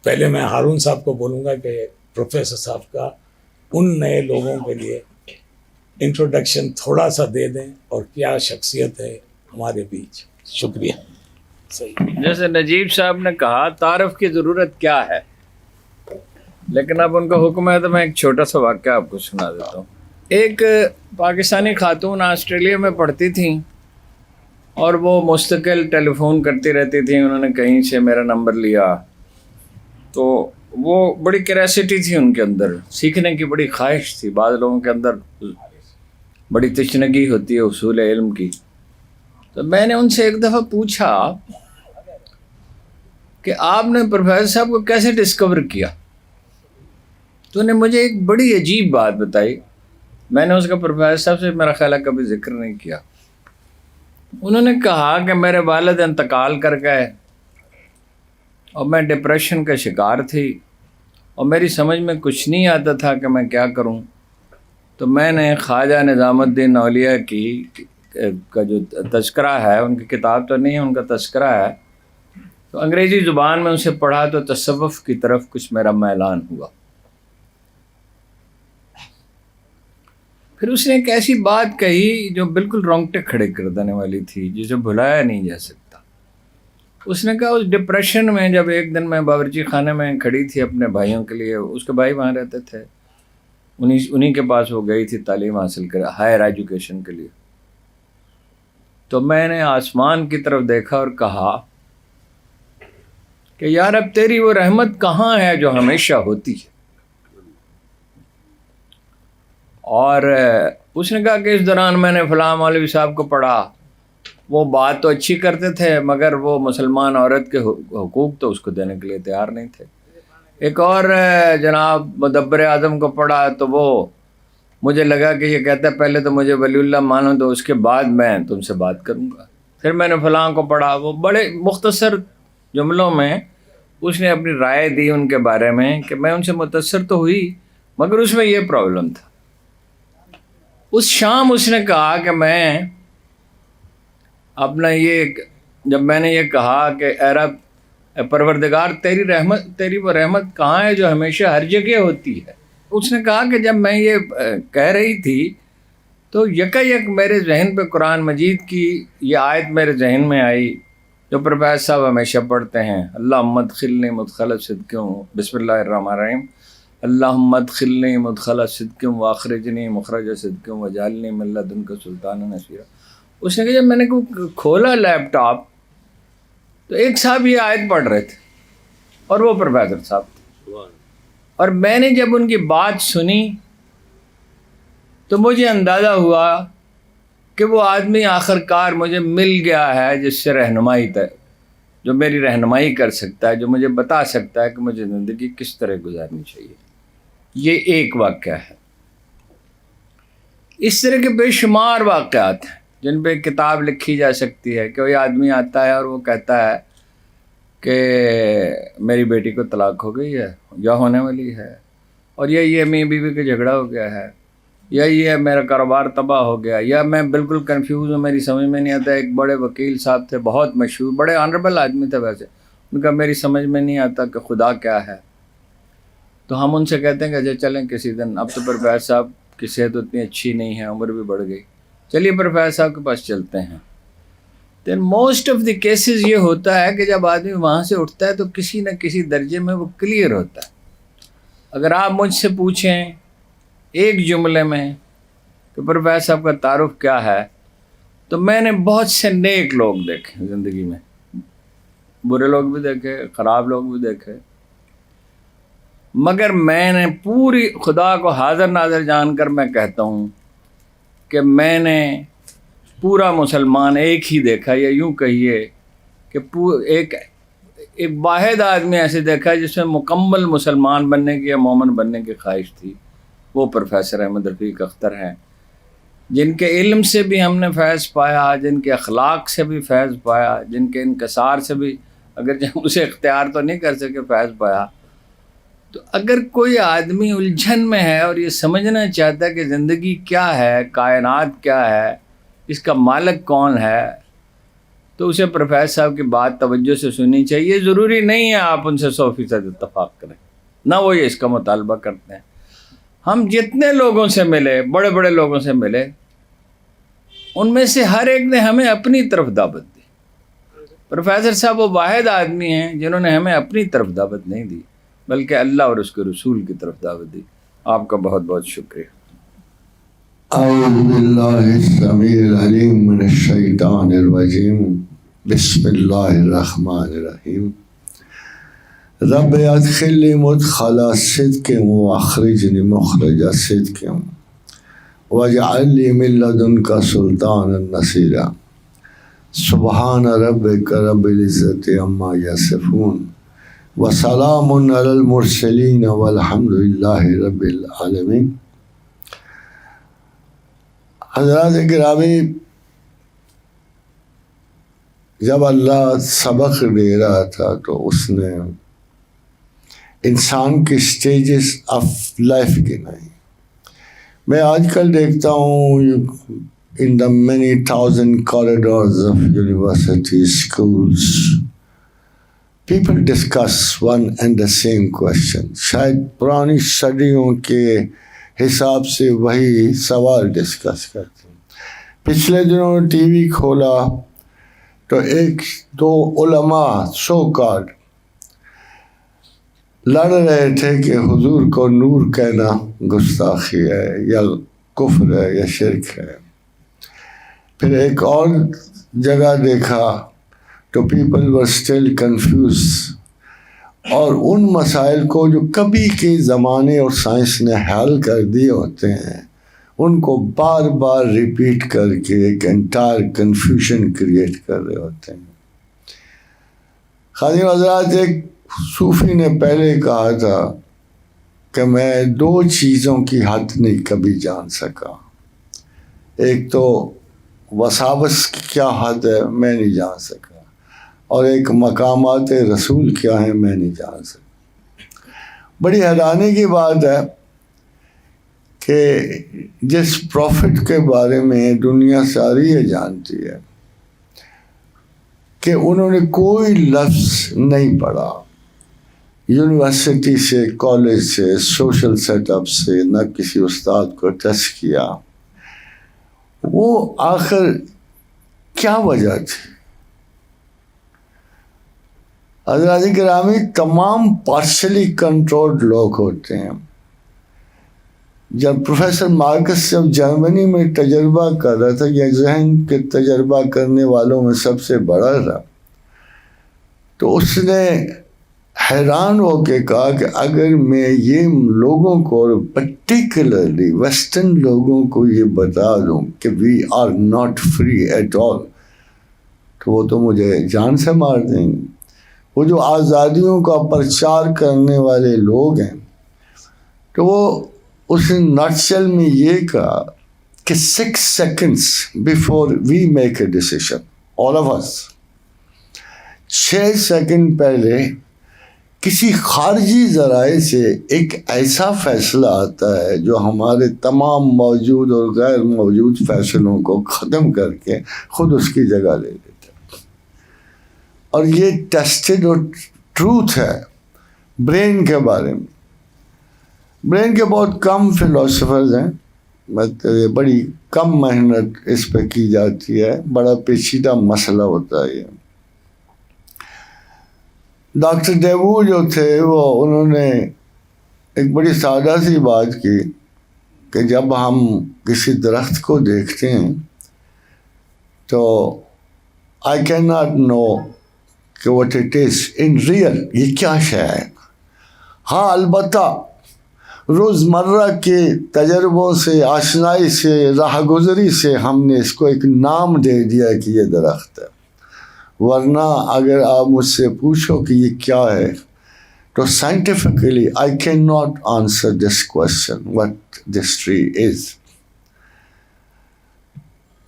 پہلے میں ہارون صاحب کو بولوں گا کہ پروفیسر صاحب کا ان نئے لوگوں کے لیے انٹروڈکشن تھوڑا سا دے دیں اور کیا شخصیت ہے ہمارے بیچ. شکریہ. صحیح. جیسے نجیب صاحب نے کہا تعارف کی ضرورت کیا ہے، لیکن اب ان کا حکم ہے تو میں ایک چھوٹا سا واقعہ آپ کو سنا دیتا ہوں. ایک پاکستانی خاتون آسٹریلیا میں پڑھتی تھیں اور وہ مستقل ٹیلی فون کرتی رہتی تھیں. انہوں نے کہیں سے میرا نمبر لیا تو وہ بڑی کیوریسٹی تھی ان کے اندر، سیکھنے کی بڑی خواہش تھی. بعض لوگوں کے اندر بڑی تشنگی ہوتی ہے اصول علم کی. تو میں نے ان سے ایک دفعہ پوچھا کہ آپ نے پروفیسر صاحب کو کیسے ڈسکور کیا؟ تو انہوں نے مجھے ایک بڑی عجیب بات بتائی. میں نے اس کا پروفیسر صاحب سے میرا خیال ہے کبھی ذکر نہیں کیا. انہوں نے کہا کہ میرے والد انتقال کر گئے اور میں ڈپریشن کا شکار تھی اور میری سمجھ میں کچھ نہیں آتا تھا کہ میں کیا کروں. تو میں نے خواجہ نظام الدین اولیاء کی کا جو تذکرہ ہے، ان کی کتاب تو نہیں ہے، ان کا تذکرہ ہے، تو انگریزی زبان میں اسے پڑھا تو تصوف کی طرف کچھ میرا میلان ہوا. پھر اس نے ایک ایسی بات کہی جو بالکل رونگٹے کھڑے کر دینے والی تھی، جسے بھلایا نہیں جا سکتا. اس نے کہا اس ڈپریشن میں جب ایک دن میں باورچی خانے میں کھڑی تھی اپنے بھائیوں کے لیے، اس کے بھائی وہاں رہتے تھے، انہی کے پاس وہ گئی تھی تعلیم حاصل کر ہائر ایجوکیشن کے لیے. تو میں نے آسمان کی طرف دیکھا اور کہا کہ یار اب تیری وہ رحمت کہاں ہے جو ہمیشہ ہوتی ہے. اور اس نے کہا کہ اس دوران میں نے فلاں مولوی صاحب کو پڑھا، وہ بات تو اچھی کرتے تھے مگر وہ مسلمان عورت کے حقوق تو اس کو دینے کے لیے تیار نہیں تھے. ایک اور جناب مدبر اعظم کو پڑھا تو وہ مجھے لگا کہ یہ کہتا ہے پہلے تو مجھے ولی اللہ مانو تو اس کے بعد میں تم سے بات کروں گا. پھر میں نے فلاں کو پڑھا، وہ بڑے مختصر جملوں میں اس نے اپنی رائے دی ان کے بارے میں کہ میں ان سے متاثر تو ہوئی مگر اس میں یہ پرابلم تھا. اس شام اس نے کہا کہ میں اپنا یہ جب میں نے یہ کہا کہ اے رب اے پروردگار تیری وہ رحمت کہاں ہے جو ہمیشہ ہر جگہ ہوتی ہے. اس نے کہا کہ جب میں یہ کہہ رہی تھی تو یک میرے ذہن پہ قرآن مجید کی یہ آیت میرے ذہن میں آئی جو پروفیسر صاحب ہمیشہ پڑھتے ہیں، اللہم ادخلنی مدخل صدق، بسم اللہ الرحمن الرحیم، اللہم ادخلنی مدخل صدق واخرجنی مخرج صدق وجعلنی من لدنک سلطانا نصیرا. اس نے کہا جب میں نے کھولا لیپ ٹاپ تو ایک صاحب یہ آیت پڑھ رہے تھے اور وہ پروفیسر صاحب تھے، اور میں نے جب ان کی بات سنی تو مجھے اندازہ ہوا کہ وہ آدمی آخر کار مجھے مل گیا ہے جس سے رہنمائی جو میری رہنمائی کر سکتا ہے، جو مجھے بتا سکتا ہے کہ مجھے زندگی کس طرح گزارنی چاہیے. یہ ایک واقعہ ہے. اس طرح کے بے شمار واقعات ہیں جن پہ کتاب لکھی جا سکتی ہے. کہ کوئی آدمی آتا ہے اور وہ کہتا ہے کہ میری بیٹی کو طلاق ہو گئی ہے یا ہونے والی ہے، اور یہ میاں بیوی کا جھگڑا ہو گیا ہے، یا یہ میرا کاروبار تباہ ہو گیا، یا میں بالکل کنفیوز ہوں، میری سمجھ میں نہیں آتا. ایک بڑے وکیل صاحب تھے، بہت مشہور، بڑے آنریبل آدمی تھے ویسے، ان کا میری سمجھ میں نہیں آتا کہ خدا کیا ہے. تو ہم ان سے کہتے ہیں کہ اچھا چلیں کسی دن، اب تو پروفیسر صاحب کی صحت اتنی اچھی نہیں ہے، عمر بھی بڑھ گئی، چلیے پروفیسر صاحب کے پاس چلتے ہیں. دین موسٹ آف دی کیسز یہ ہوتا ہے کہ جب آدمی وہاں سے اٹھتا ہے تو کسی نہ کسی درجے میں وہ کلیئر ہوتا ہے. اگر آپ مجھ سے پوچھیں ایک جملے میں کہ پروفیسر صاحب کا تعارف کیا ہے، تو میں نے بہت سے نیک لوگ دیکھے زندگی میں، برے لوگ بھی دیکھے، خراب لوگ بھی دیکھے، مگر میں نے پوری خدا کو حاضر ناظر جان کر میں کہتا ہوں کہ میں نے پورا مسلمان ایک ہی دیکھا، یا یوں کہیے کہ ایک واحد آدمی ایسے دیکھا جس میں مکمل مسلمان بننے کی یا مومن بننے کی خواہش تھی. وہ پروفیسر احمد رفیق اختر ہیں، جن کے علم سے بھی ہم نے فیض پایا، جن کے اخلاق سے بھی فیض پایا، جن کے انکسار سے بھی اگر ہم اسے اختیار تو نہیں کر سکے فیض پایا. تو اگر کوئی آدمی الجھن میں ہے اور یہ سمجھنا چاہتا ہے کہ زندگی کیا ہے، کائنات کیا ہے، اس کا مالک کون ہے، تو اسے پروفیسر صاحب کی بات توجہ سے سننی چاہیے. ضروری نہیں ہے آپ ان سے 100% اتفاق کریں، نہ وہ یہ اس کا مطالبہ کرتے ہیں. ہم جتنے لوگوں سے ملے، بڑے بڑے لوگوں سے ملے، ان میں سے ہر ایک نے ہمیں اپنی طرف دعوت دی. پروفیسر صاحب وہ واحد آدمی ہیں جنہوں نے ہمیں اپنی طرف دعوت نہیں دی، بلکہ اللہ اور اس کے رسول کی طرف دعوت دی. آپ کا بہت بہت شکریہ. اعوذ باللہ السمیع العلیم من الشیطان الرجیم. بسم اللہ الرحمن الرحیم. رب ادخلنی مدخل صدق واخرجنی مخرج صدق واجعل لی من لدنک سلطانا نصیرا. سبحان ربک رب العزت عما یصفون وسلام علی المرسلین والحمد للہ رب العالمین. حضرات گرامی، جب اللہ سبق دے رہا تھا تو اس نے انسان کے سٹیجز آف لائف گنائی. میں آج کل دیکھتا ہوں in the many thousand corridors of universities, schools, people discuss one and the same question. شاید پرانی صدیوں کے حساب سے وہی سوال ڈسکس کرتے ہیں. پچھلے دنوں ٹی وی کھولا تو ایک دو علماء سو کارڈ لڑ رہے تھے کہ حضور کو نور کہنا گستاخی ہے یا کفر ہے یا شرک ہے. پھر ایک اور جگہ دیکھا تو پیپل ور اسٹل کنفیوز، اور ان مسائل کو جو کبھی کے زمانے اور سائنس نے حل کر دیے ہوتے ہیں ان کو بار بار ریپیٹ کر کے ایک انٹائر کنفیوژن کریٹ کر رہے ہوتے ہیں. خادم حضرات، ایک صوفی نے پہلے کہا تھا کہ میں دو چیزوں کی حد نہیں کبھی جان سکا. ایک تو وساوس کی کیا حد ہے میں نہیں جان سکا، اور ایک مقامات رسول کیا ہیں میں نہیں جان سکا. بڑی حیرانی کی بات ہے کہ جس پروفٹ کے بارے میں دنیا ساری یہ جانتی ہے کہ انہوں نے کوئی لفظ نہیں پڑھا، یونیورسٹی سے، کالج سے، سوشل سیٹ اپ سے، نہ کسی استاد کو ٹچ کیا، وہ آخر کیا وجہ تھی؟ حضرات گرامی، تمام پارشلی کنٹرولڈ لوگ ہوتے ہیں. جب پروفیسر مارکس جب جرمنی میں تجربہ کر رہا تھا، یہ ذہن کے تجربہ کرنے والوں میں سب سے بڑا تھا، تو اس نے حیران ہو کے کہا کہ اگر میں یہ لوگوں کو، پرٹیکولرلی ویسٹرن لوگوں کو یہ بتا دوں کہ we are not free at all, تو وہ تو مجھے جان سے مار دیں گے. وہ جو آزادیوں کا پرچار کرنے والے لوگ ہیں، تو وہ اس نے نٹشل میں یہ کہا کہ 6 seconds before we make a decision, all of us, 6 second پہلے کسی خارجی ذرائع سے ایک ایسا فیصلہ آتا ہے جو ہمارے تمام موجود اور غیر موجود فیصلوں کو ختم کر کے خود اس کی جگہ لے لیتا ہے. اور یہ ٹیسٹڈ اور ٹروتھ ہے برین کے بارے میں. برین کے بہت کم فلاسفرز ہیں، مطلب بڑی کم محنت اس پہ کی جاتی ہے، بڑا پیچیدہ مسئلہ ہوتا ہے یہ. ڈاکٹر ڈیوو جو تھے انہوں نے ایک بڑی سادہ سی بات کی کہ جب ہم کسی درخت کو دیکھتے ہیں تو آئی کین ناٹ نو کہ what it is in real, یہ کیا شے ہے. ہاں البتہ روزمرہ کے تجربوں سے، آشنائی سے، راہ گزری سے ہم نے اس کو ایک نام دے دیا کہ یہ درخت ہے. ورنہ اگر آپ مجھ سے پوچھو کہ یہ کیا ہے تو scientifically I can not answer this question what this tree is.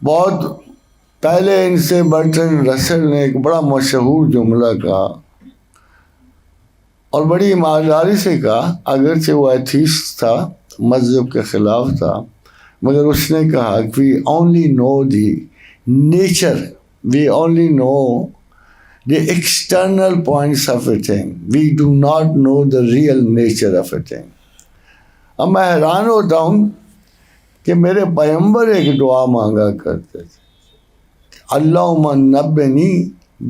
بہت پہلے ان سے برٹرن رسل نے ایک بڑا مشہور جملہ کہا اور بڑی ایمانداری سے کہا، اگرچہ وہ ایتھیسٹ تھا، مذہب کے خلاف تھا، مگر اس نے کہا کہ we only know the nature we only know the external points of a thing. We do not know the real nature of a thing. اب میں حیران ہوتا ہوں کہ میرے پیغمبر ایک دعا مانگا کرتے تھے، اللہم نبنی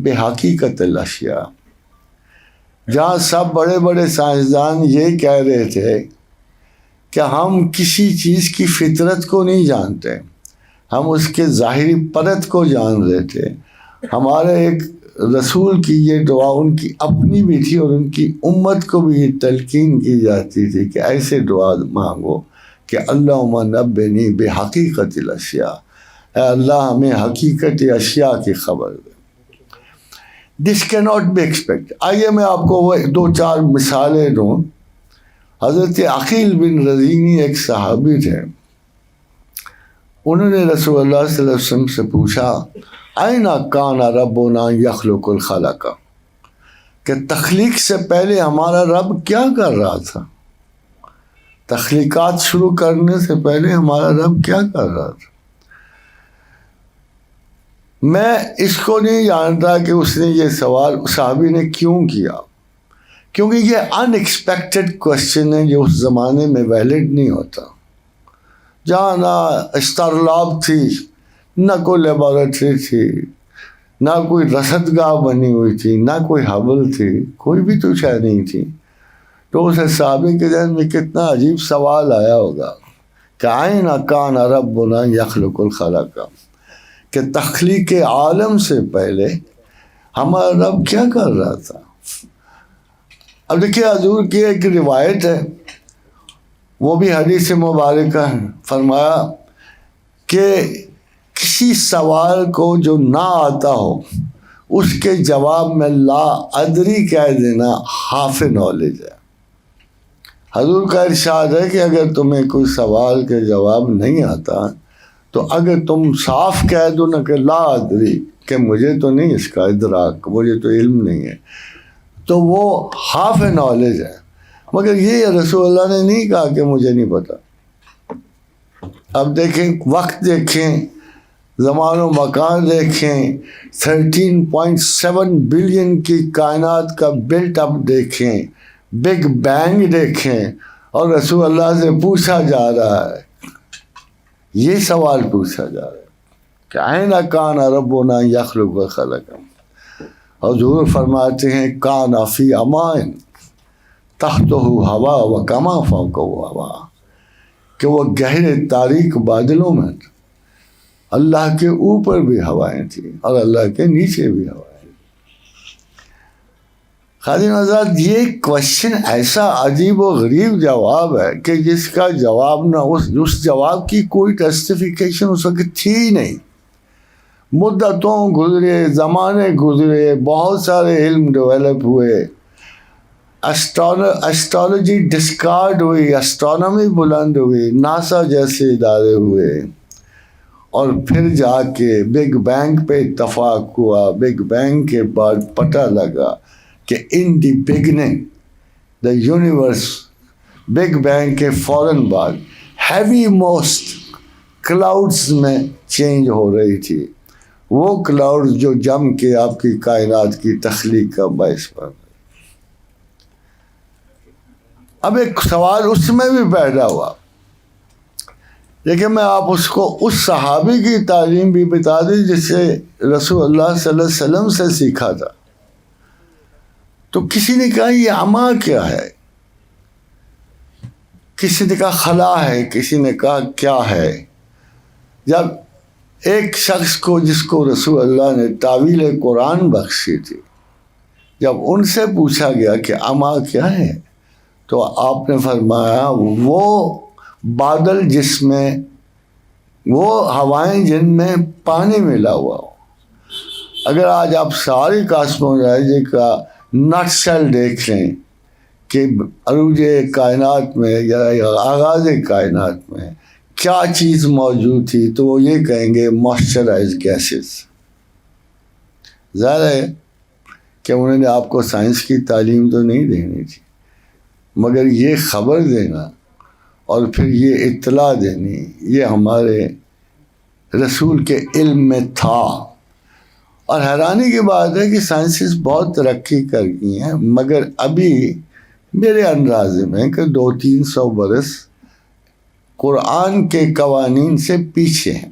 بحقیقت الاشیاء، جہاں سب بڑے بڑے سائنسدان یہ کہہ رہے تھے کہ ہم کسی چیز کی فطرت کو نہیں جانتے، ہم اس کے ظاہری پرت کو جان رہے تھے. ہمارے ایک رسول کی یہ دعا ان کی اپنی بھی تھی اور ان کی امت کو بھی یہ تلقین کی جاتی تھی کہ ایسے دعا مانگو کہ اللہم نبنی بحقیقت الاشیاء، اے اللہ ہمیں حقیقت اشیاء کی خبر دے. دس کی ناٹ بی ایکسپیکٹ. آئیے میں آپ کو وہ 2-4 مثالیں دوں. حضرت عقیل بن رزینی ایک صحابی تھے، انہوں نے رسول اللہ صلی اللہ علیہ وسلم سے پوچھا آئین کان ربنا یخلق الخلق، کہ تخلیق سے پہلے ہمارا رب کیا کر رہا تھا، تخلیقات شروع کرنے سے پہلے ہمارا رب کیا کر رہا تھا. میں اس کو نہیں جانتا کہ اس نے یہ سوال صحابی نے کیوں کیا، کیونکہ یہ ان ایکسپیکٹڈ کوشچن ہے جو اس زمانے میں ویلڈ نہیں ہوتا، جہاں نہ اسٹارلاب تھی، نہ کوئی لیبارٹری تھی، نہ کوئی رصدگاہ بنی ہوئی تھی، نہ کوئی حبل تھی، کوئی بھی تو شاید نہیں تھی. تو اس صحابی کے ذہن میں کتنا عجیب سوال آیا ہوگا کہ آئین کان ربنا یخلق الخلق، کہ تخلیق عالم سے پہلے ہمارا رب کیا کر رہا تھا. اب دیکھیے حضور کی ایک روایت ہے، وہ بھی حدیث مبارکہ ہے، فرمایا کہ کسی سوال کو جو نہ آتا ہو اس کے جواب میں لا ادری کہہ دینا ہاف نالج ہے. حضور کا ارشاد ہے کہ اگر تمہیں کوئی سوال کے جواب نہیں آتا تو اگر تم صاف کہہ دو نا کہ لا ادری، کہ مجھے تو نہیں اس کا ادراک، مجھے تو علم نہیں ہے، تو وہ ہاف نالج ہے. مگر یہ رسول اللہ نے نہیں کہا کہ مجھے نہیں پتا. اب دیکھیں وقت، دیکھیں زمان و مکان، دیکھیں 13.7 بلین کی کائنات کا بلٹ اپ دیکھیں، بگ بینگ دیکھیں، اور رسول اللہ سے پوچھا جا رہا ہے، یہ سوال پوچھا جا رہا ہے کہ آئین کان ربنا یخلق الخلق. حضور فرماتے ہیں کان فی امان تحتہ ہوا و کما فوقہ ہوا، کہ وہ گہرے تاریک بادلوں میں اللہ کے اوپر بھی ہوائیں تھیں اور اللہ کے نیچے بھی ہوائیں. خادم حضرات، یہ کوشچن ایسا عجیب و غریب جواب ہے کہ جس کا جواب نہ اس جواب کی کوئی جسٹیفیکیشن اس وقت تھی ہی نہیں. مدتوں گزرے، زمانے گزرے، بہت سارے علم ڈیولپ ہوئے، اسٹرالوجی ڈسکارڈ ہوئی، اسٹرانومی بلند ہوئی، ناسا جیسے ادارے ہوئے، اور پھر جا کے بگ بینگ پہ اتفاق ہوا. بگ بینگ کے بعد پتہ لگا کہ in the beginning the universe, big bang کے فوراً بعد ہیوی موسٹ کلاؤڈز میں چینج ہو رہی تھی، وہ کلاؤڈز جو جم کے آپ کی کائنات کی تخلیق کا باعث بن. اب ایک سوال اس میں بھی پیدا ہوا، لیکن میں آپ اس کو اس صحابی کی تعلیم بھی بتا دیں جسے رسول اللہ صلی اللہ علیہ وسلم سے سیکھا تھا. تو کسی نے کہا یہ اما کیا ہے، کسی نے کہا خلا ہے، کسی نے کہا کیا ہے. جب ایک شخص کو جس کو رسول اللہ نے تعویل قرآن بخشی تھی، جب ان سے پوچھا گیا کہ اما کیا ہے، تو آپ نے فرمایا وہ بادل جس میں، وہ ہوائیں جن میں پانی ملا ہوا ہو. اگر آج آپ ساری کاسمولوجی کا نٹ شیل دیکھ لیں کہ عروج کائنات میں یا آغاز کائنات میں کیا چیز موجود تھی، تو وہ یہ کہیں گے موئسچرائز گیسز. ظاہر ہے کہ انہوں نے آپ کو سائنس کی تعلیم تو نہیں دینی تھی، مگر یہ خبر دینا اور پھر یہ اطلاع دینی، یہ ہمارے رسول کے علم میں تھا. اور حیرانی کی بات ہے کہ سائنسز بہت ترقی کر گئی ہیں، مگر ابھی میرے اندازے میں کہ 200-300 برس قرآن کے قوانین سے پیچھے ہیں.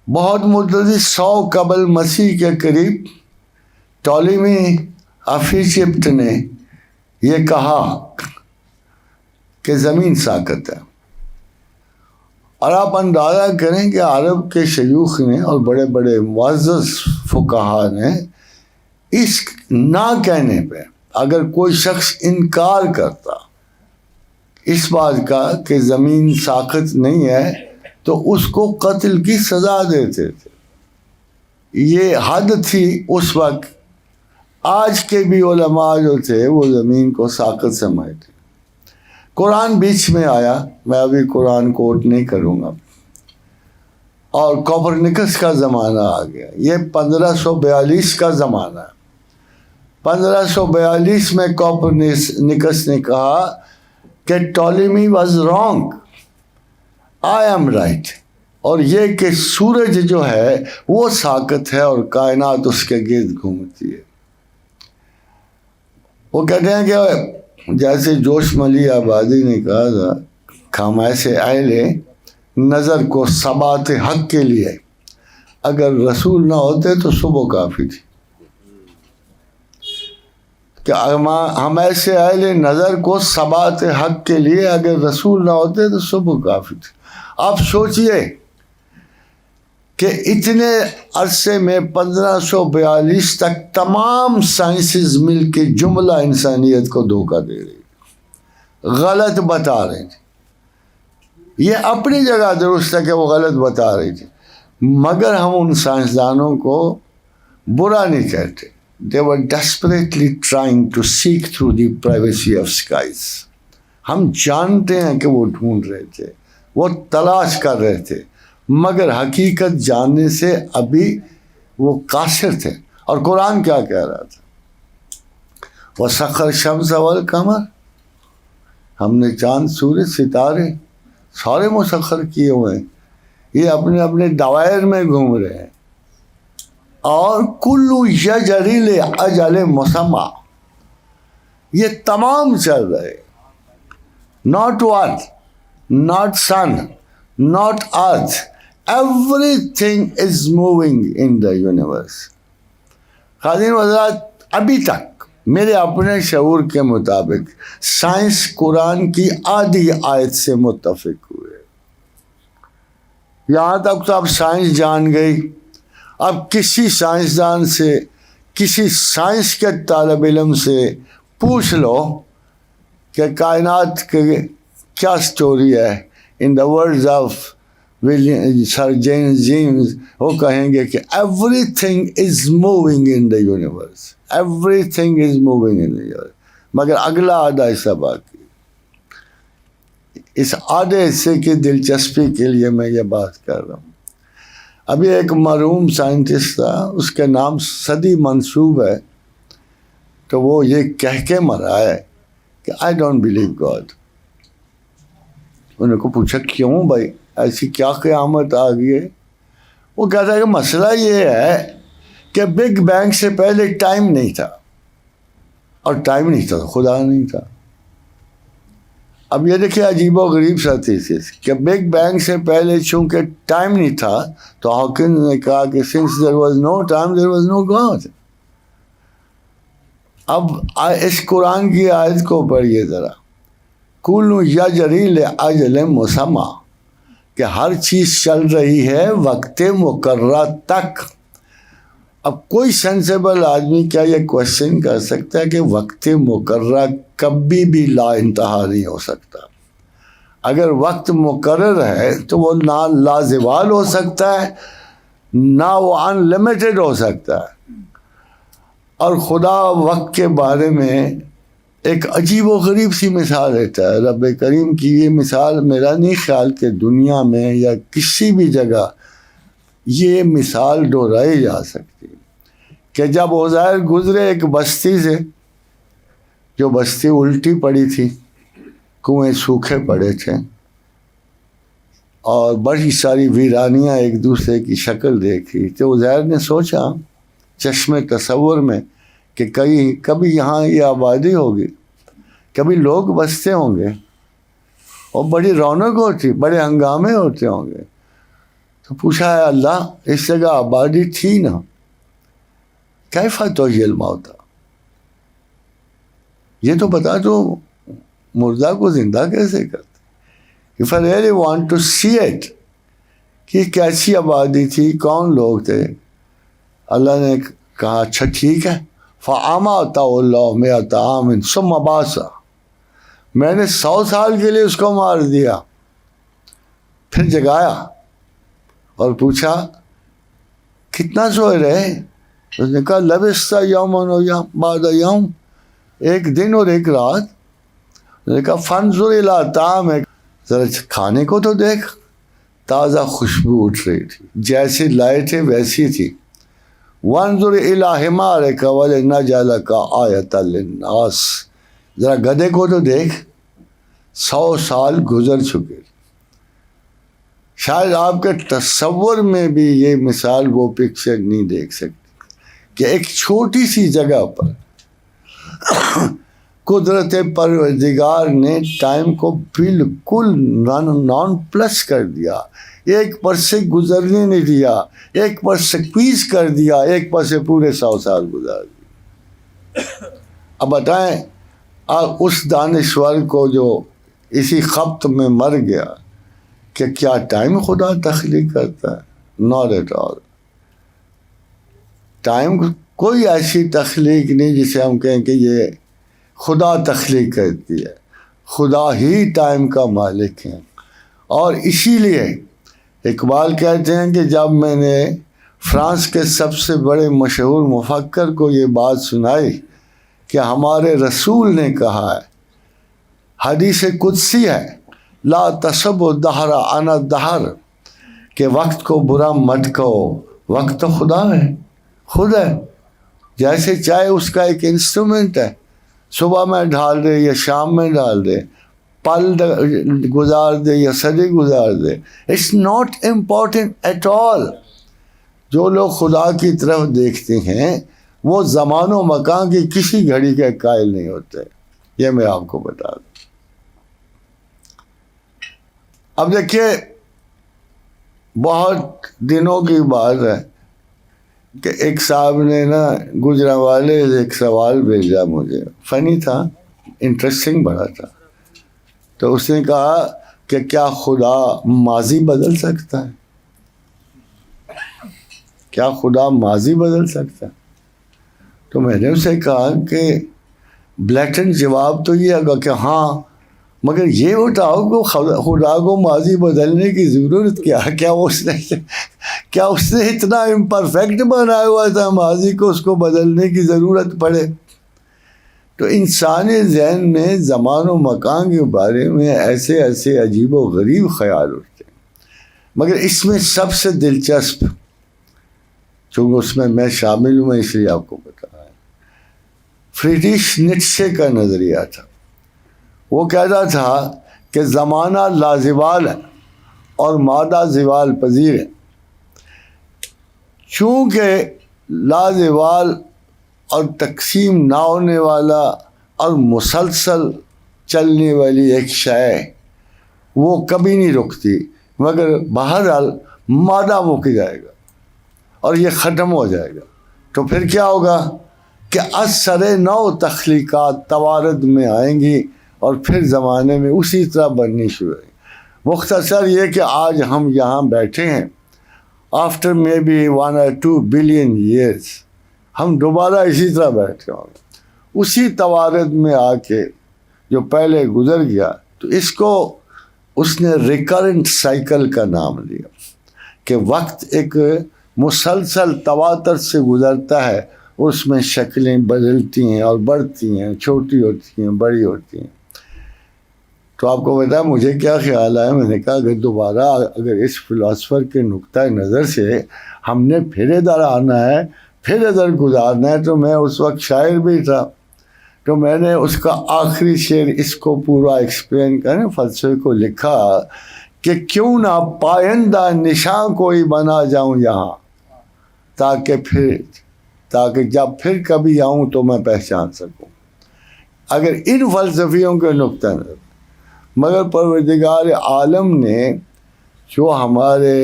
بہت مدتی 100 قبل مسیح کے قریب ٹولمی آف ایجپٹ نے یہ کہا کہ زمین ساقط ہے. اور آپ اندازہ کریں کہ عرب کے شیوخ نے اور بڑے بڑے معزز فقہا نے اس نہ کہنے پہ اگر کوئی شخص انکار کرتا اس بات کا کہ زمین ساقط نہیں ہے تو اس کو قتل کی سزا دیتے تھے. یہ حد تھی اس وقت. آج کے بھی علماء جو تھے وہ زمین کو ساقط سمجھتے. قرآن بیچ میں آیا، میں ابھی قرآن کوٹ نہیں کروں گا، اور کوپرنیکس کا زمانہ آ گیا. یہ 1542 کا زمانہ ہے. 1542 میں کوپرنیکس نے کہا کہ Ptolemy was wrong, I am right, اور یہ کہ سورج جو ہے وہ ساقط ہے اور کائنات اس کے گرد گھومتی ہے. وہ کہتے ہیں کہ جیسے جوش ملی آبادی نے کہا تھا، خامائش اہل نظر کو ثبات حق کے لیے اگر رسول نہ ہوتے تو صبح کافی تھی. کہ ہم ایسے اہل نظر کو ثبات حق کے لیے اگر رسول نہ ہوتے تو صبح کافی تھی. آپ سوچئے کہ اتنے عرصے میں 1542 تک تمام سائنسز مل کے جملہ انسانیت کو دھوکہ دے رہی، غلط بتا رہی تھی. یہ اپنی جگہ درست ہے کہ وہ غلط بتا رہی تھی، مگر ہم ان سائنسدانوں کو برا نہیں کہتے. They were desperately trying to seek through the privacy of skies. ہم جانتے ہیں کہ وہ ڈھونڈ رہے تھے، وہ تلاش کر رہے تھے، مگر حقیقت جاننے سے ابھی وہ قاصر تھے. اور قرآن کیا کہہ رہا تھا؟ وَسَخَّرَ الشَّمْسَ وَالْقَمَرَ، ہم نے چاند سورج ستارے سارے مسخر کیے ہوئے ہیں، یہ اپنے اپنے دوائر میں گھوم رہے ہیں. اور کلو یجری لاجل مسمى، یہ تمام چل رہے. Not earth, not sun, not earth, everything is moving in the universe. خادم حضرات، ابھی تک میرے اپنے شعور کے مطابق سائنس قرآن کی آدھی آیت سے متفق ہوئے. یہاں تک تو اب سائنس جان گئی. اب کسی سائنسدان سے، کسی سائنس کے طالب علم سے پوچھ لو کہ کائنات کے کیا سٹوری ہے. In the words of sir James, وہ کہیں گے کہ everything is moving in the universe, everything is moving in the universe. مگر اگلا آدھا حصہ باقی. اس آدھے حصے کی دلچسپی کے لیے میں یہ بات کر رہا ہوں. ابھی ایک مرحوم سائنٹسٹ تھا، اس کے نام صدی منسوب ہے، تو وہ یہ کہہ کے مرا ہے کہ آئی ڈونٹ بلیو گاڈ. انہوں کو پوچھا کیوں بھائی، ایسی کیا قیامت آ گئی ہے؟ وہ کہتا ہے کہ مسئلہ یہ ہے کہ بگ بینگ سے پہلے ٹائم نہیں تھا، اور ٹائم نہیں تھا تو خدا نہیں تھا. اب یہ دیکھیں عجیب و غریب سا تھیسس کہ بگ بینگ سے پہلے چونکہ ٹائم نہیں تھا تو ہاکنز نے کہا کہ since there was no time there was no God. اب اس قرآن کی آیت کو پڑھیے ذرا، کل یجری لاجل مسمى، کہ ہر چیز چل رہی ہے وقت مقررہ تک. اب کوئی سینسیبل آدمی کیا یہ کوشچن کر سکتا ہے کہ وقت مقررہ کبھی بھی لا انتہا نہیں ہو سکتا؟ اگر وقت مقرر ہے تو وہ نہ لازوال ہو سکتا ہے، نہ وہ ان لمیٹڈ ہو سکتا ہے. اور خدا وقت کے بارے میں ایک عجیب و غریب سی مثال دیتا ہے. رب کریم کی یہ مثال میرا نہیں خیال کہ دنیا میں یا کسی بھی جگہ یہ مثال دہرائی جا سکتی کہ جب عزیر گزرے ایک بستی سے، جو بستی الٹی پڑی تھی، کنویں سوکھے پڑے تھے، اور بڑی ساری ویرانیاں ایک دوسرے کی شکل دیکھی، تو عزیر نے سوچا چشم تصور میں کہ کبھی یہاں یہ آبادی ہوگی، کبھی لوگ بستے ہوں گے اور بڑی رونق ہوتی، بڑے ہنگامے ہوتے ہوں گے. تو پوچھا ہے اللہ اس جگہ آبادی تھی نا، کیفا تحیی الموتی، یہ تو بتا تو مردہ کو زندہ کیسے کرتے. If I really want to see it کہ کیسی آبادی تھی، کون لوگ تھے، اللہ نے کہا اچھا ٹھیک ہے، فَأَمَاتَهُ اللَّهُ مِائَةَ عَامٍ ثُمَّ بَعَثَهُ، میں نے 100 سال کے لیے اس کو مار دیا، پھر جگایا اور پوچھا کتنا سوئے رہے؟ اس نے کہا لبثت یوما بعد یوم، ایک دن اور ایک رات. اس نے کہا فانظر الی طعامک، ذرا کھانے کو تو دیکھ، تازہ خوشبو اٹھ رہی تھی، جیسے لائے تھے ویسی تھی. وانظر الی حمارک ولنجعلک آیۃ للناس، ذرا گدھے کو تو دیکھ، 100 سال گزر چکے. شاید آپ کے تصور میں بھی یہ مثال وہ پکچر نہیں دیکھ سکتے کہ ایک چھوٹی سی جگہ پر قدرت پروردگار نے ٹائم کو بالکل نان پلس کر دیا، ایک پر سے گزرنے نہیں دیا، ایک پر سے سکویز کر دیا، ایک پر سے پورے 100 سال گزار دیے. اب بتائیں اس دانشور کو جو اسی خبط میں مر گیا کہ کیا ٹائم خدا تخلیق کرتا ہے؟ Not at all. ٹائم کوئی ایسی تخلیق نہیں جسے ہم کہیں کہ یہ خدا تخلیق کرتی ہے، خدا ہی ٹائم کا مالک ہے. اور اسی لیے اقبال کہتے ہیں کہ جب میں نے فرانس کے سب سے بڑے مشہور مفکر کو یہ بات سنائی کہ ہمارے رسول نے کہا ہے، حدیث قدسی ہے، لا تسب الدہر انا الدہر، کہ وقت کو برا مت کہو، وقت تو خدا ہے، خود ہے، جیسے چاہے اس کا ایک انسٹرومنٹ ہے، صبح میں ڈھال دے یا شام میں ڈال دے، پل گزار دے یا صدی گزار دے، it's not important at all. جو لوگ خدا کی طرف دیکھتے ہیں وہ زمان و مکان کی کسی گھڑی کے قائل نہیں ہوتے. یہ میں آپ کو بتا دوں. اب دیکھیے بہت دنوں کی بات ہے کہ ایک صاحب نے نا گجرانوالے سے ایک سوال بھیجا مجھے، فنی تھا، انٹرسٹنگ بڑا تھا. تو اس نے کہا کہ کیا خدا ماضی بدل سکتا ہے؟ کیا خدا ماضی بدل سکتا ہے؟ تو میں نے اسے کہا کہ بلیٹنٹ جواب تو یہ ہوگا کہ ہاں، مگر یہ بتاؤ کہ خدا کو ماضی بدلنے کی ضرورت کیا اس نے اتنا امپرفیکٹ بنایا ہوا تھا ماضی کو اس کو بدلنے کی ضرورت پڑے؟ تو انسانی ذہن میں زمان و مکان کے بارے میں ایسے ایسے عجیب و غریب خیال اٹھتے ہیں. مگر اس میں سب سے دلچسپ، چونکہ اس میں شامل ہوں، میں اس لیے آپ کو بتا رہا ہوں، فریڈریش نیٹشے کا نظریہ تھا. وہ کہتا تھا کہ زمانہ لازوال ہے اور مادہ زوال پذیر ہے. چونکہ لازوال اور تقسیم نہ ہونے والا اور مسلسل چلنے والی ایک شے وہ کبھی نہیں رکتی، مگر بہرحال مادہ مک جائے گا اور یہ ختم ہو جائے گا. تو پھر کیا ہوگا کہ اثر نو تخلیقات توارد میں آئیں گی اور پھر زمانے میں اسی طرح بننی شروع ہوئی. مختصر یہ کہ آج ہم یہاں بیٹھے ہیں، after may be 1 or 2 billion years ہم دوبارہ اسی طرح بیٹھے ہوں گے، اسی توارد میں آ کے جو پہلے گزر گیا. تو اس کو اس نے ریکرنٹ سائیکل کا نام دیا کہ وقت ایک مسلسل تواتر سے گزرتا ہے، اس میں شکلیں بدلتی ہیں اور بڑھتی ہیں، چھوٹی ہوتی ہیں، بڑی ہوتی ہیں. تو آپ کو بتا مجھے کیا خیال آیا، میں نے کہا اگر دوبارہ اگر اس فلاسفر کے نقطۂ نظر سے ہم نے پھر ادھر آنا ہے، پھر ادھر گزارنا ہے، تو میں اس وقت شاعر بھی تھا، تو میں نے اس کا آخری شعر اس کو پورا ایکسپلین کرنے فلسفے کو لکھا کہ کیوں نہ پائندہ نشان کوئی بنا جاؤں یہاں، تاکہ جب پھر کبھی آؤں تو میں پہچان سکوں. اگر ان فلسفیوں کے نقطہ نظر، مگر پروردگار عالم نے جو ہمارے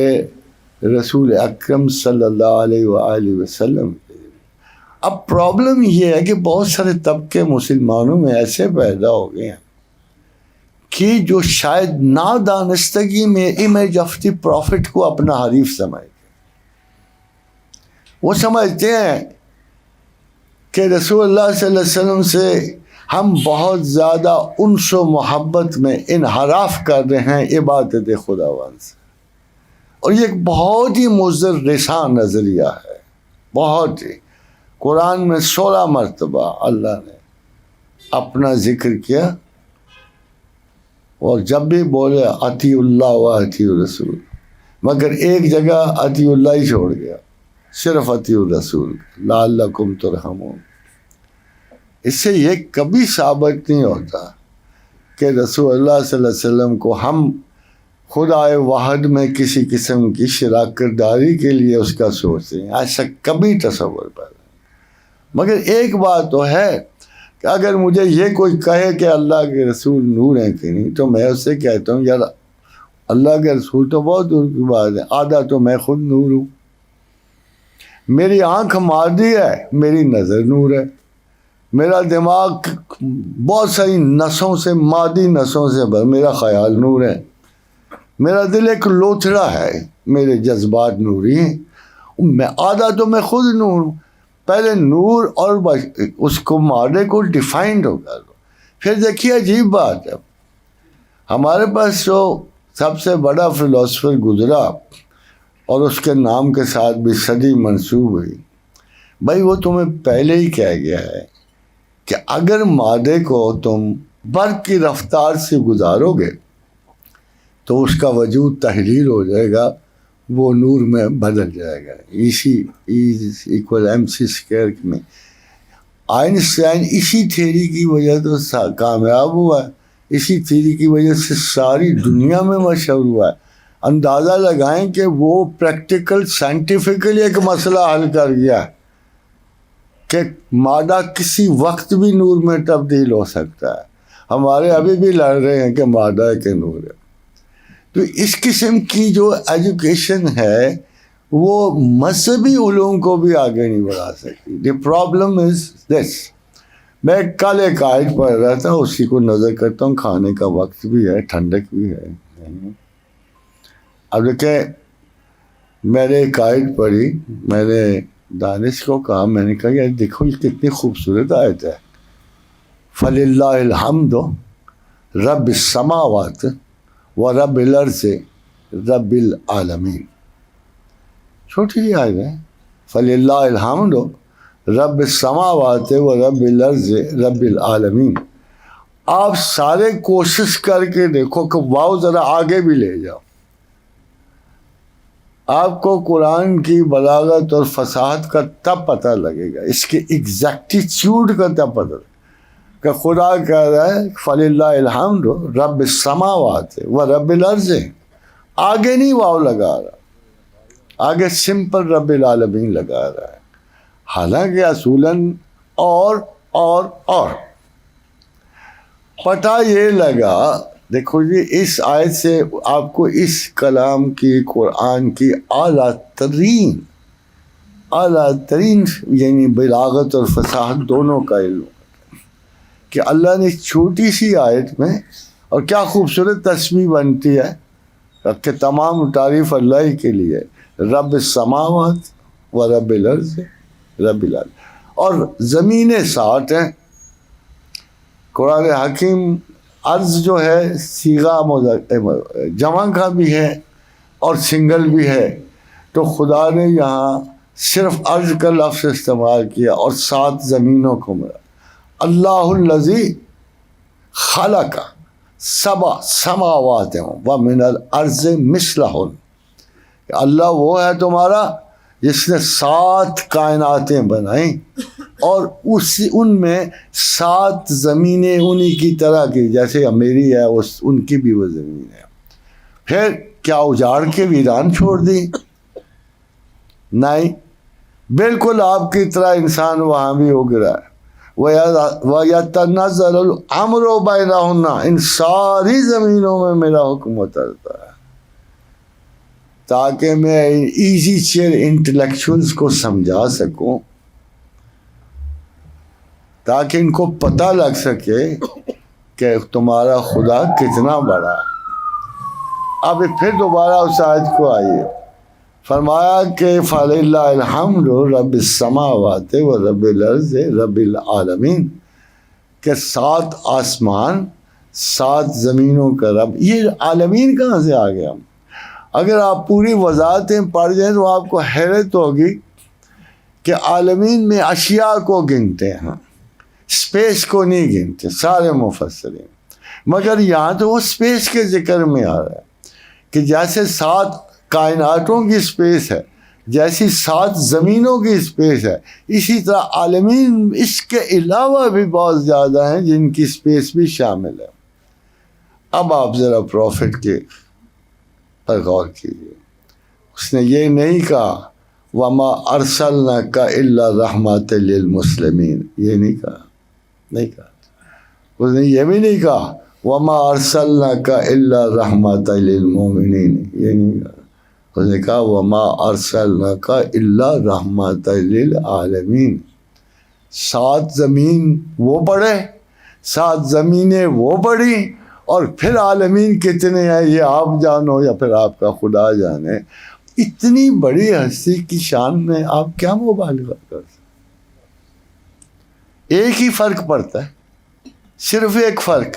رسول اکرم صلی اللہ علیہ وآلہ وسلم، اب پرابلم یہ ہے کہ بہت سارے طبقے مسلمانوں میں ایسے پیدا ہو گئے ہیں کہ جو شاید نادانستگی میں امیج آف دی پروفٹ کو اپنا حریف سمجھتے ہیں. وہ سمجھتے ہیں کہ رسول اللہ صلی اللہ علیہ وسلم سے ہم بہت زیادہ انس و محبت میں انحراف کر رہے ہیں عبادت خداوند سے. اور یہ ایک بہت ہی مضر رساں نظریہ ہے. بہت ہی، قرآن میں 16 مرتبہ اللہ نے اپنا ذکر کیا، اور جب بھی بولے اطیع اللہ و اطیع الرسول، مگر ایک جگہ اطیع اللہ ہی چھوڑ گیا، صرف اطیع الرسول لعلکم ترحمون. اس سے یہ کبھی ثابت نہیں ہوتا کہ رسول اللہ صلی اللہ علیہ وسلم کو ہم خدائے واحد میں کسی قسم کی شراکت داری کے لیے اس کا سوچتے ہیں، ایسا کبھی تصور پیدا نہیں. مگر ایک بات تو ہے کہ اگر مجھے یہ کوئی کہے کہ اللہ کے رسول نور ہیں کہ نہیں، تو میں اس سے کہتا ہوں یار اللہ کے رسول تو بہت دور کی بات ہے، آدھا تو میں خود نور ہوں. میری آنکھ مادی ہے، میری نظر نور ہے، میرا دماغ بہت ساری نسوں سے، مادی نسوں سے میرا خیال نور ہے، میرا دل ایک لوتھڑا ہے، میرے جذبات نوری ہیں. میں آدھا تو میں خود نور ہوں. پہلے نور اور اس کو مادے کو ڈیفائنڈ ہو کر دو. پھر دیکھیے عجیب بات ہے، ہمارے پاس جو سب سے بڑا فلاسفر گزرا اور اس کے نام کے ساتھ بھی صدی منسوب ہوئی، بھائی وہ تمہیں پہلے ہی کہہ گیا ہے کہ اگر مادے کو تم برق کی رفتار سے گزارو گے تو اس کا وجود تحلیل ہو جائے گا، وہ نور میں بدل جائے گا. E=mc² میں آئنسٹائن اسی تھیوری کی وجہ تو کامیاب ہوا ہے، اسی تھیوری کی وجہ سے ساری دنیا میں مشہور ہوا ہے. اندازہ لگائیں کہ وہ پریکٹیکل سائنٹیفکلی ایک مسئلہ حل کر گیا کہ مادہ کسی وقت بھی نور میں تبدیل ہو سکتا ہے. ہمارے ابھی بھی لڑ رہے ہیں کہ مادہ ہے کہ نور ہے. تو اس قسم کی جو ایجوکیشن ہے وہ مذہبی علوم کو بھی آگے نہیں بڑھا سکتی. دی پرابلم از دس. میں کل ایک آیت پڑھ رہا تھا، اسی کو نظر کرتا ہوں، کھانے کا وقت بھی ہے، ٹھنڈک بھی ہے. اب دیکھیں، میں نے ایک آیت پڑھی، میں نے دانش کو کہا، میں نے کہا یار دیکھو یہ کتنی خوبصورت آیت ہے. فَلِلَّهِ الْحَمْدُ رب السماوات ورب الارض رب العالمین. چھوٹی ہی آیت ہے، فَلِلَّهِ الْحَمْدُ رب السماوات ورب الارض رب العالمین. آپ سارے کوشش کر کے دیکھو کہ واؤ ذرا آگے بھی لے جاؤ، آپ کو قرآن کی بلاغت اور فصاحت کا تب پتہ لگے گا، اس کے ایگزیکٹیچیوڈ کا تب پتہ لگے گا کہ خدا کہہ رہا ہے فَلِلَّهِ الْحَمْدُ رب السماوات ورب الارض. آگے نہیں واؤ لگا رہا، آگے سمپل رب العالمین لگا رہا ہے. حالانکہ اصولاً اور پتہ یہ لگا، دیکھو جی اس آیت سے آپ کو اس کلام کی، قرآن کی اعلیٰ ترین یعنی بلاغت اور فصاحت دونوں کا علم کہ اللہ نے چھوٹی سی آیت میں، اور کیا خوبصورت تسبیح بنتی ہے کہ تمام تعریف اللہ ہی کے لیے، رب السماوات و رب الارض رب العالمین. اور زمینیں 7 ہیں. قرآن حکیم عرض جو ہے صیغہ جمع کا بھی ہے اور سنگل بھی ہے، تو خدا نے یہاں صرف عرض کا لفظ استعمال کیا اور 7 زمینوں کو ملا. اللہ الذی خلق 7 سماوات ومن الارض مثلہن. اللہ وہ ہے تمہارا جس نے 7 کائناتیں بنائیں اور ان میں 7 زمینیں انہی کی طرح کی، جیسے میری ہے ان کی بھی وہ زمین ہے. پھر کیا اجاڑ کے ویران چھوڑ دی؟ نہیں، بالکل آپ کی طرح انسان وہاں بھی ہو گرا ہے. وَيَتَنَزَّلُ الْأَمْرُ بَيْنَهُنَّ، ان ساری زمینوں میں میرا حکم اترتا ہے تاکہ میں ایزی چیئر انٹلیکچوئلس کو سمجھا سکوں، تاکہ ان کو پتہ لگ سکے کہ تمہارا خدا کتنا بڑا. اب پھر دوبارہ اس آیت کو آئیے، فرمایا کہ فَلِلَّهِ الْحَمْدُ رَبِّ السَّمَاوَاتِ وَرَبِّ الْأَرْضِ رَبِّ الْعَالَمِينَ، کہ 7 آسمان 7 زمینوں کا رب. یہ عالمین کہاں سے آ گیا؟ اگر آپ پوری وضاحتیں پڑھ جائیں تو آپ کو حیرت ہوگی کہ عالمین میں اشیاء کو گنتے ہیں، اسپیس کو نہیں گنتے سارے مفسرین. مگر یہاں تو وہ اسپیس کے ذکر میں آ رہا ہے کہ جیسے 7 کائناتوں کی اسپیس ہے، جیسی 7 زمینوں کی اسپیس ہے، اسی طرح عالمین اس کے علاوہ بھی بہت زیادہ ہیں جن کی اسپیس بھی شامل ہے. اب آپ ذرا پروفٹ کے پر غور کیجیے، اس نے یہ نہیں کہا وَمَا أَرْسَلْنَاكَ إِلَّا رَحْمَةً لِلْمُسْلِمِينَ، یہ نہیں کہا. اس نے یہ بھی نہیں کہا وَمَا أَرْسَلْنَاكَ إِلَّا رَحْمَةً لِلْمُؤْمِنِينَ، یہ نہیں کہا. اس نے کہا وَمَا أَرْسَلْنَاكَ إِلَّا رَحْمَةً لِلْعَالَمِينَ. 7 زمین وہ پڑھے، 7 زمینیں وہ پڑھی، اور پھر عالمین کتنے ہیں یہ آپ جانو یا پھر آپ کا خدا جانے. اتنی بڑی ہستی کی شان میں آپ کیا مبالغہ کر سکتے؟ ایک ہی فرق پڑتا ہے، صرف ایک فرق.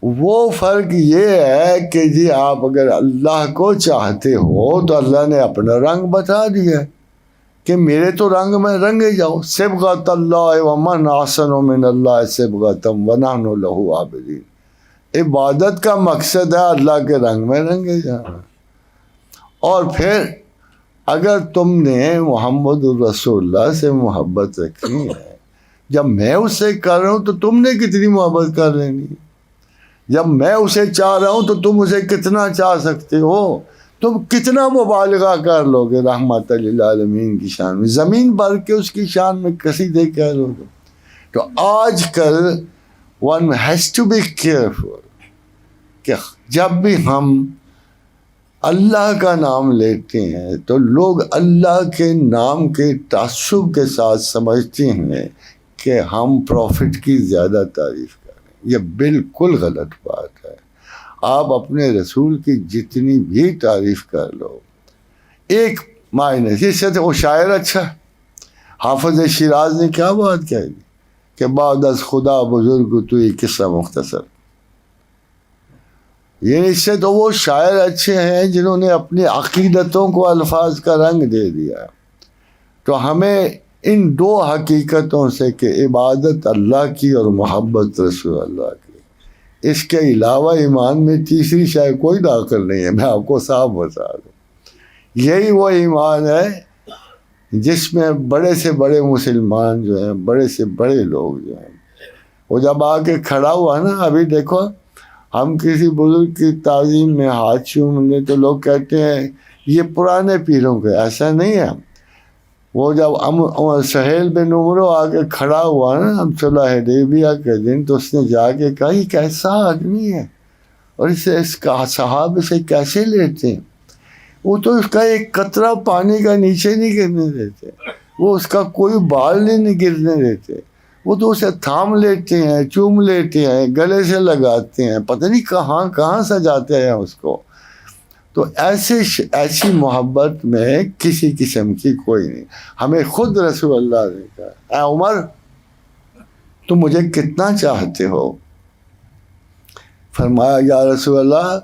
وہ فرق یہ ہے کہ جی آپ اگر اللہ کو چاہتے ہو تو اللہ نے اپنا رنگ بتا دیا کہ میرے تو رنگ میں رنگے جاؤ. صبغۃ اللہ ومن احسن من اللہ صبغۃ ونحن لہ عابدین. عبادت کا مقصد ہے اللہ کے رنگ میں رنگے جانا. اور پھر اگر تم نے محمد الرسول اللہ سے محبت رکھنی ہے، جب میں اسے کر رہا ہوں تو تم نے کتنی محبت کر لینی ہے. جب میں اسے چاہ رہا ہوں تو تم اسے کتنا چاہ سکتے ہو. تم کتنا مبالغہ کر لو گے رحمت للعالمین کی شان میں، زمین بھر کے اس کی شان میں قصیدے کہہ لو گے. تو آج کل one has to be careful کہ جب بھی ہم اللہ کا نام لیتے ہیں تو لوگ اللہ کے نام کے تعصب کے ساتھ سمجھتے ہیں کہ ہم پروفٹ کی زیادہ تعریف کریں. یہ بالکل غلط بات ہے. آپ اپنے رسول کی جتنی بھی تعریف کر لو، ایک معنی اس سے وہ شاعر اچھا، حافظ شیراز نے کیا بات کہی کہ بعد از خدا بزرگ تو یہ قصہ مختصر. یہ اس سے تو وہ شاعر اچھے ہیں جنہوں نے اپنی عقیدتوں کو الفاظ کا رنگ دے دیا. تو ہمیں ان 2 حقیقتوں سے کہ عبادت اللہ کی اور محبت رسول اللہ کی، اس کے علاوہ ایمان میں تیسری شاید کوئی داخل نہیں ہے. میں آپ کو صاف بتا دوں، یہی وہ ایمان ہے جس میں بڑے سے بڑے مسلمان جو ہیں، بڑے سے بڑے لوگ جو ہیں، وہ جب آ کے کھڑا ہوا نا، ابھی دیکھو ہم کسی بزرگ کی تعظیم میں ہاتھ چوم لیں تو لوگ کہتے ہیں یہ پرانے پیروں کے. ایسا نہیں ہے. وہ جب سہیل بن عمرو آ کے کھڑا ہوا نا صلح حدیبیہ کے دن، تو اس نے جا کے کہا یہ کیسا آدمی ہے اور اس کا صحابہ سے کیسے لیتے ہیں. وہ تو اس کا ایک قطرہ پانی کا نیچے نہیں گرنے دیتے، وہ اس کا کوئی بال نہیں گرنے دیتے، وہ تو اسے تھام لیتے ہیں، چوم لیتے ہیں، گلے سے لگاتے ہیں، پتہ نہیں کہاں کہاں سجاتے ہیں اس کو. تو ایسی محبت میں کسی قسم کی کوئی نہیں. ہمیں خود رسول اللہ نے کہا اے عمر تم مجھے کتنا چاہتے ہو؟ فرمایا یا رسول اللہ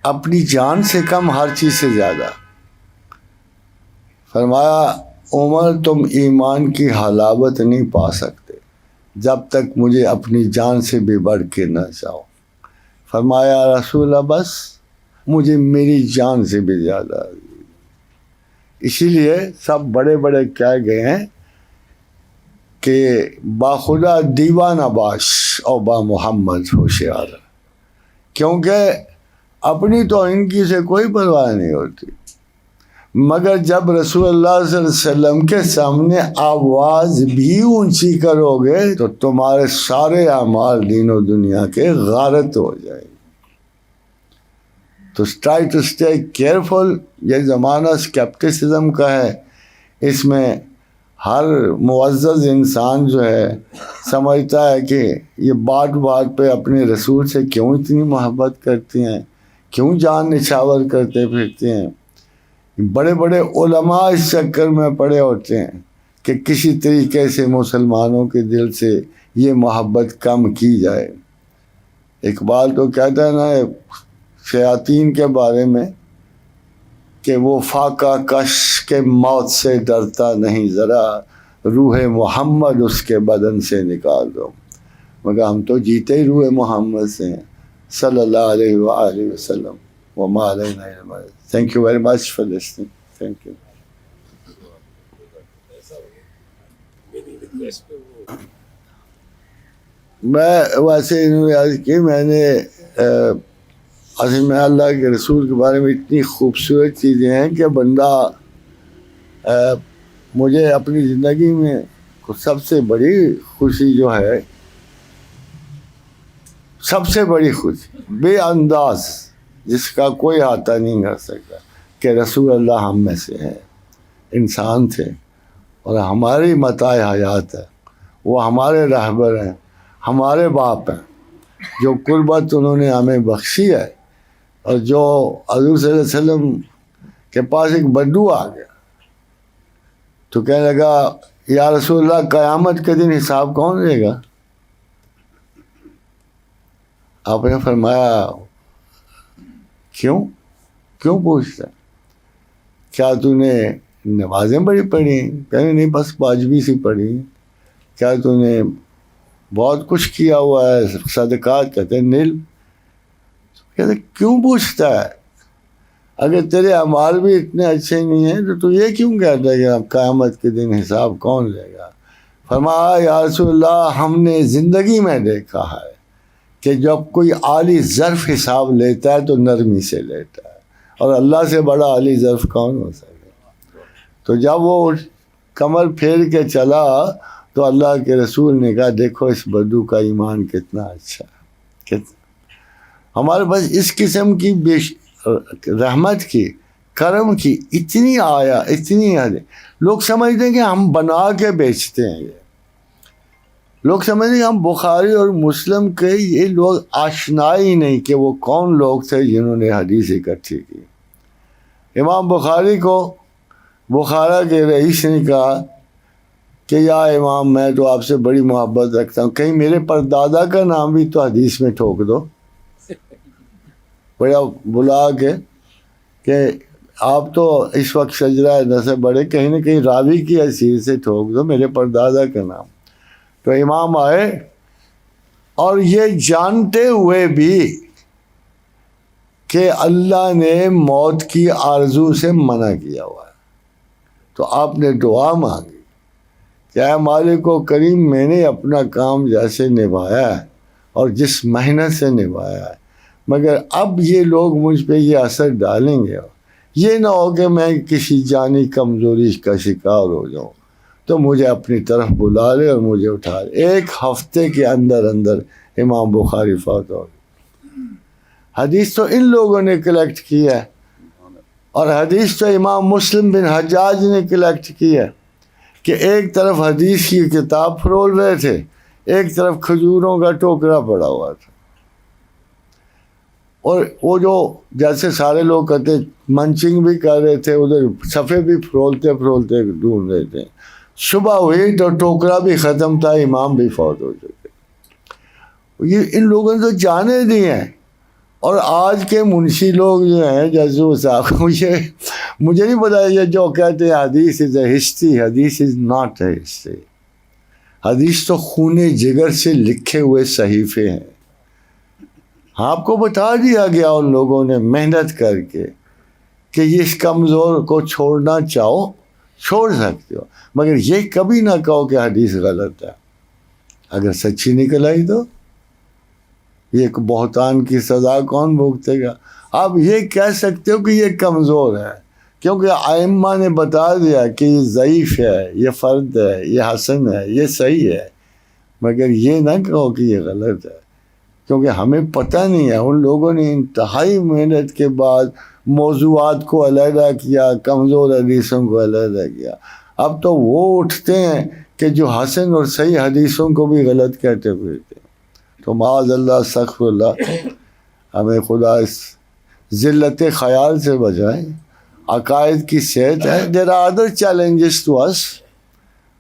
اپنی جان سے کم، ہر چیز سے زیادہ. فرمایا عمر تم ایمان کی حلاوت نہیں پا سکتے جب تک مجھے اپنی جان سے بھی بڑھ کے نہ چاہو. فرمایا رسول اللہ بس مجھے میری جان سے بھی زیادہ. اسی لیے سب بڑے بڑے کہہ گئے ہیں کہ با خدا دیوانہ باش اور با محمد ہوشیار. کیونکہ اپنی توہین سے کوئی پرواہ نہیں ہوتی، مگر جب رسول اللہ صلی اللہ علیہ وسلم کے سامنے آواز بھی اونچی کرو گے تو تمہارے سارے اعمال دین و دنیا کے غارت ہو جائیں گے. تو ٹرائی ٹو اسٹے کیئرفل. یہ زمانہ اسکیپٹسزم کا ہے، اس میں ہر معزز انسان جو ہے سمجھتا ہے کہ یہ بات بات پہ اپنے رسول سے کیوں اتنی محبت کرتی ہیں، کیوں جان نچھاور کرتے پھرتے ہیں. بڑے بڑے علماء اس چکر میں پڑے ہوتے ہیں کہ کسی طریقے سے مسلمانوں کے دل سے یہ محبت کم کی جائے. اقبال تو کہتا ہے نا شیاطین کے بارے میں کہ وہ فاقہ کش کے موت سے ڈرتا نہیں، ذرا روح محمد اس کے بدن سے نکال دو. مگر ہم تو جیتے ہی روح محمد سے ہیں صلی اللہ علیہ وآلہ وسلم. وما علینا الا البلاغ. Thank you very much for listening. Thank you. میں ویسے کہ میں نے اصل میں اللہ کے رسول کے بارے میں اتنی خوبصورت چیزیں ہیں کہ بندہ مجھے اپنی زندگی میں سب سے بڑی خوشی جو ہے، سب سے بڑی خوشی بے انداز جس کا کوئی احاطہ نہیں کر سکتا کہ رسول اللہ ہم میں سے ہیں، انسان تھے اور ہماری متاع حیات ہے، وہ ہمارے رہبر ہیں، ہمارے باپ ہیں، جو قربت انہوں نے ہمیں بخشی ہے. اور جو حضور صلی اللہ علیہ وسلم کے پاس ایک بدو آ گیا تو کہنے لگا یا رسول اللہ قیامت کے دن حساب کون لے گا؟ آپ نے فرمایا کیوں پوچھتا، کیا تو نے نمازیں بڑی پڑھی؟ کہنے نہیں بس واجبی سی پڑھی. کیا تو نے بہت کچھ کیا ہوا ہے صدقات؟ کہتے نیل. کہتے کیوں پوچھتا ہے؟ اگر تیرے اعمال بھی اتنے اچھے نہیں ہیں تو یہ کیوں کہتا ہے کہ قیامت کے دن حساب کون لے گا؟ فرمایا یا رسول اللہ ہم نے زندگی میں دیکھا ہے کہ جب کوئی عالی ظرف حساب لیتا ہے تو نرمی سے لیتا ہے، اور اللہ سے بڑا عالی ظرف کون ہو سکے؟ تو جب وہ کمر پھیر کے چلا تو اللہ کے رسول نے کہا دیکھو اس بدو کا ایمان کتنا اچھا ہے. ہمارے پاس اس قسم کی رحمت کی، کرم کی اتنی اتنی لوگ سمجھتے ہیں کہ ہم بنا کے بیچتے ہیں. یہ لوگ سمجھتے ہیں کہ ہم بخاری اور مسلم کے، یہ لوگ آشنا ہی نہیں کہ وہ کون لوگ تھے جنہوں نے حدیث اکٹھی کی. امام بخاری کو بخارا کے رئیس نے کہا کہ یا امام میں تو آپ سے بڑی محبت رکھتا ہوں، کہیں میرے پردادا کا نام بھی تو حدیث میں ٹھوک دو. بڑا بلا کے کہ آپ تو اس وقت شجرہ نسب بڑے، کہیں نہ کہیں راوی کی حیثیت سے ٹھوک دو میرے پردادا کا نام. تو امام آئے اور یہ جانتے ہوئے بھی کہ اللہ نے موت کی آرزو سے منع کیا ہوا ہے، تو آپ نے دعا مانگی کہ اے مالک و کریم میں نے اپنا کام جیسے نبھایا ہے اور جس محنت سے نبھایا ہے، مگر اب یہ لوگ مجھ پہ یہ اثر ڈالیں گے، یہ نہ ہو کہ میں کسی جانی کمزوری کا شکار ہو جاؤں، تو مجھے اپنی طرف بلا لے اور مجھے اٹھا لے. 1 ہفتے کے اندر امام بخاری فوت ہو گئے. حدیث تو ان لوگوں نے کلیکٹ کی ہے، اور حدیث تو امام مسلم بن حجاج نے کلیکٹ کی ہے کہ ایک طرف حدیث کی کتاب پھرول رہے تھے، ایک طرف کھجوروں کا ٹوکرا پڑا ہوا تھا. اور وہ جو جیسے سارے لوگ کہتے منچنگ بھی کر رہے تھے، ادھر صفحے بھی پھرولتے ڈھونڈ رہے تھے. صبح ہوئی تو ٹوکرا بھی ختم تھا، امام بھی فوت ہو چکے. یہ ان لوگوں نے تو جانے دی ہیں. اور آج کے منشی لوگ جو ہیں جیسے صاحب، مجھے نہیں پتا یہ جو کہتے ہیں حدیث از اے ہسٹری، حدیث از ناٹ اے ہسٹری. حدیث تو خون جگر سے لکھے ہوئے صحیفے ہیں. آپ کو بتا دیا گیا ان لوگوں نے محنت کر کے کہ یہ اس کمزور کو چھوڑنا چاہو چھوڑ سکتے ہو، مگر یہ کبھی نہ کہو کہ حدیث غلط ہے. اگر سچی نکل آئی تو یہ بہتان کی سزا کون بھگتے گا؟ آپ یہ کہہ سکتے ہو کہ یہ کمزور ہے، کیونکہ ائمہ نے بتا دیا کہ یہ ضعیف ہے، یہ فرد ہے، یہ حسن ہے، یہ صحیح ہے، مگر یہ نہ کہو کہ یہ غلط ہے، کیونکہ ہمیں پتہ نہیں ہے۔ ان لوگوں نے انتہائی محنت کے بعد موضوعات کو علیحدہ کیا، کمزور حدیثوں کو علیحدہ کیا۔ اب تو وہ اٹھتے ہیں کہ جو حسن اور صحیح حدیثوں کو بھی غلط کہتے ہوئے تھے۔ تو معاذ اللہ، استغفر اللہ، ہمیں خدا اس ذلت خیال سے بچائیں۔ عقائد کی صحت ہے۔ There are other challenges to us.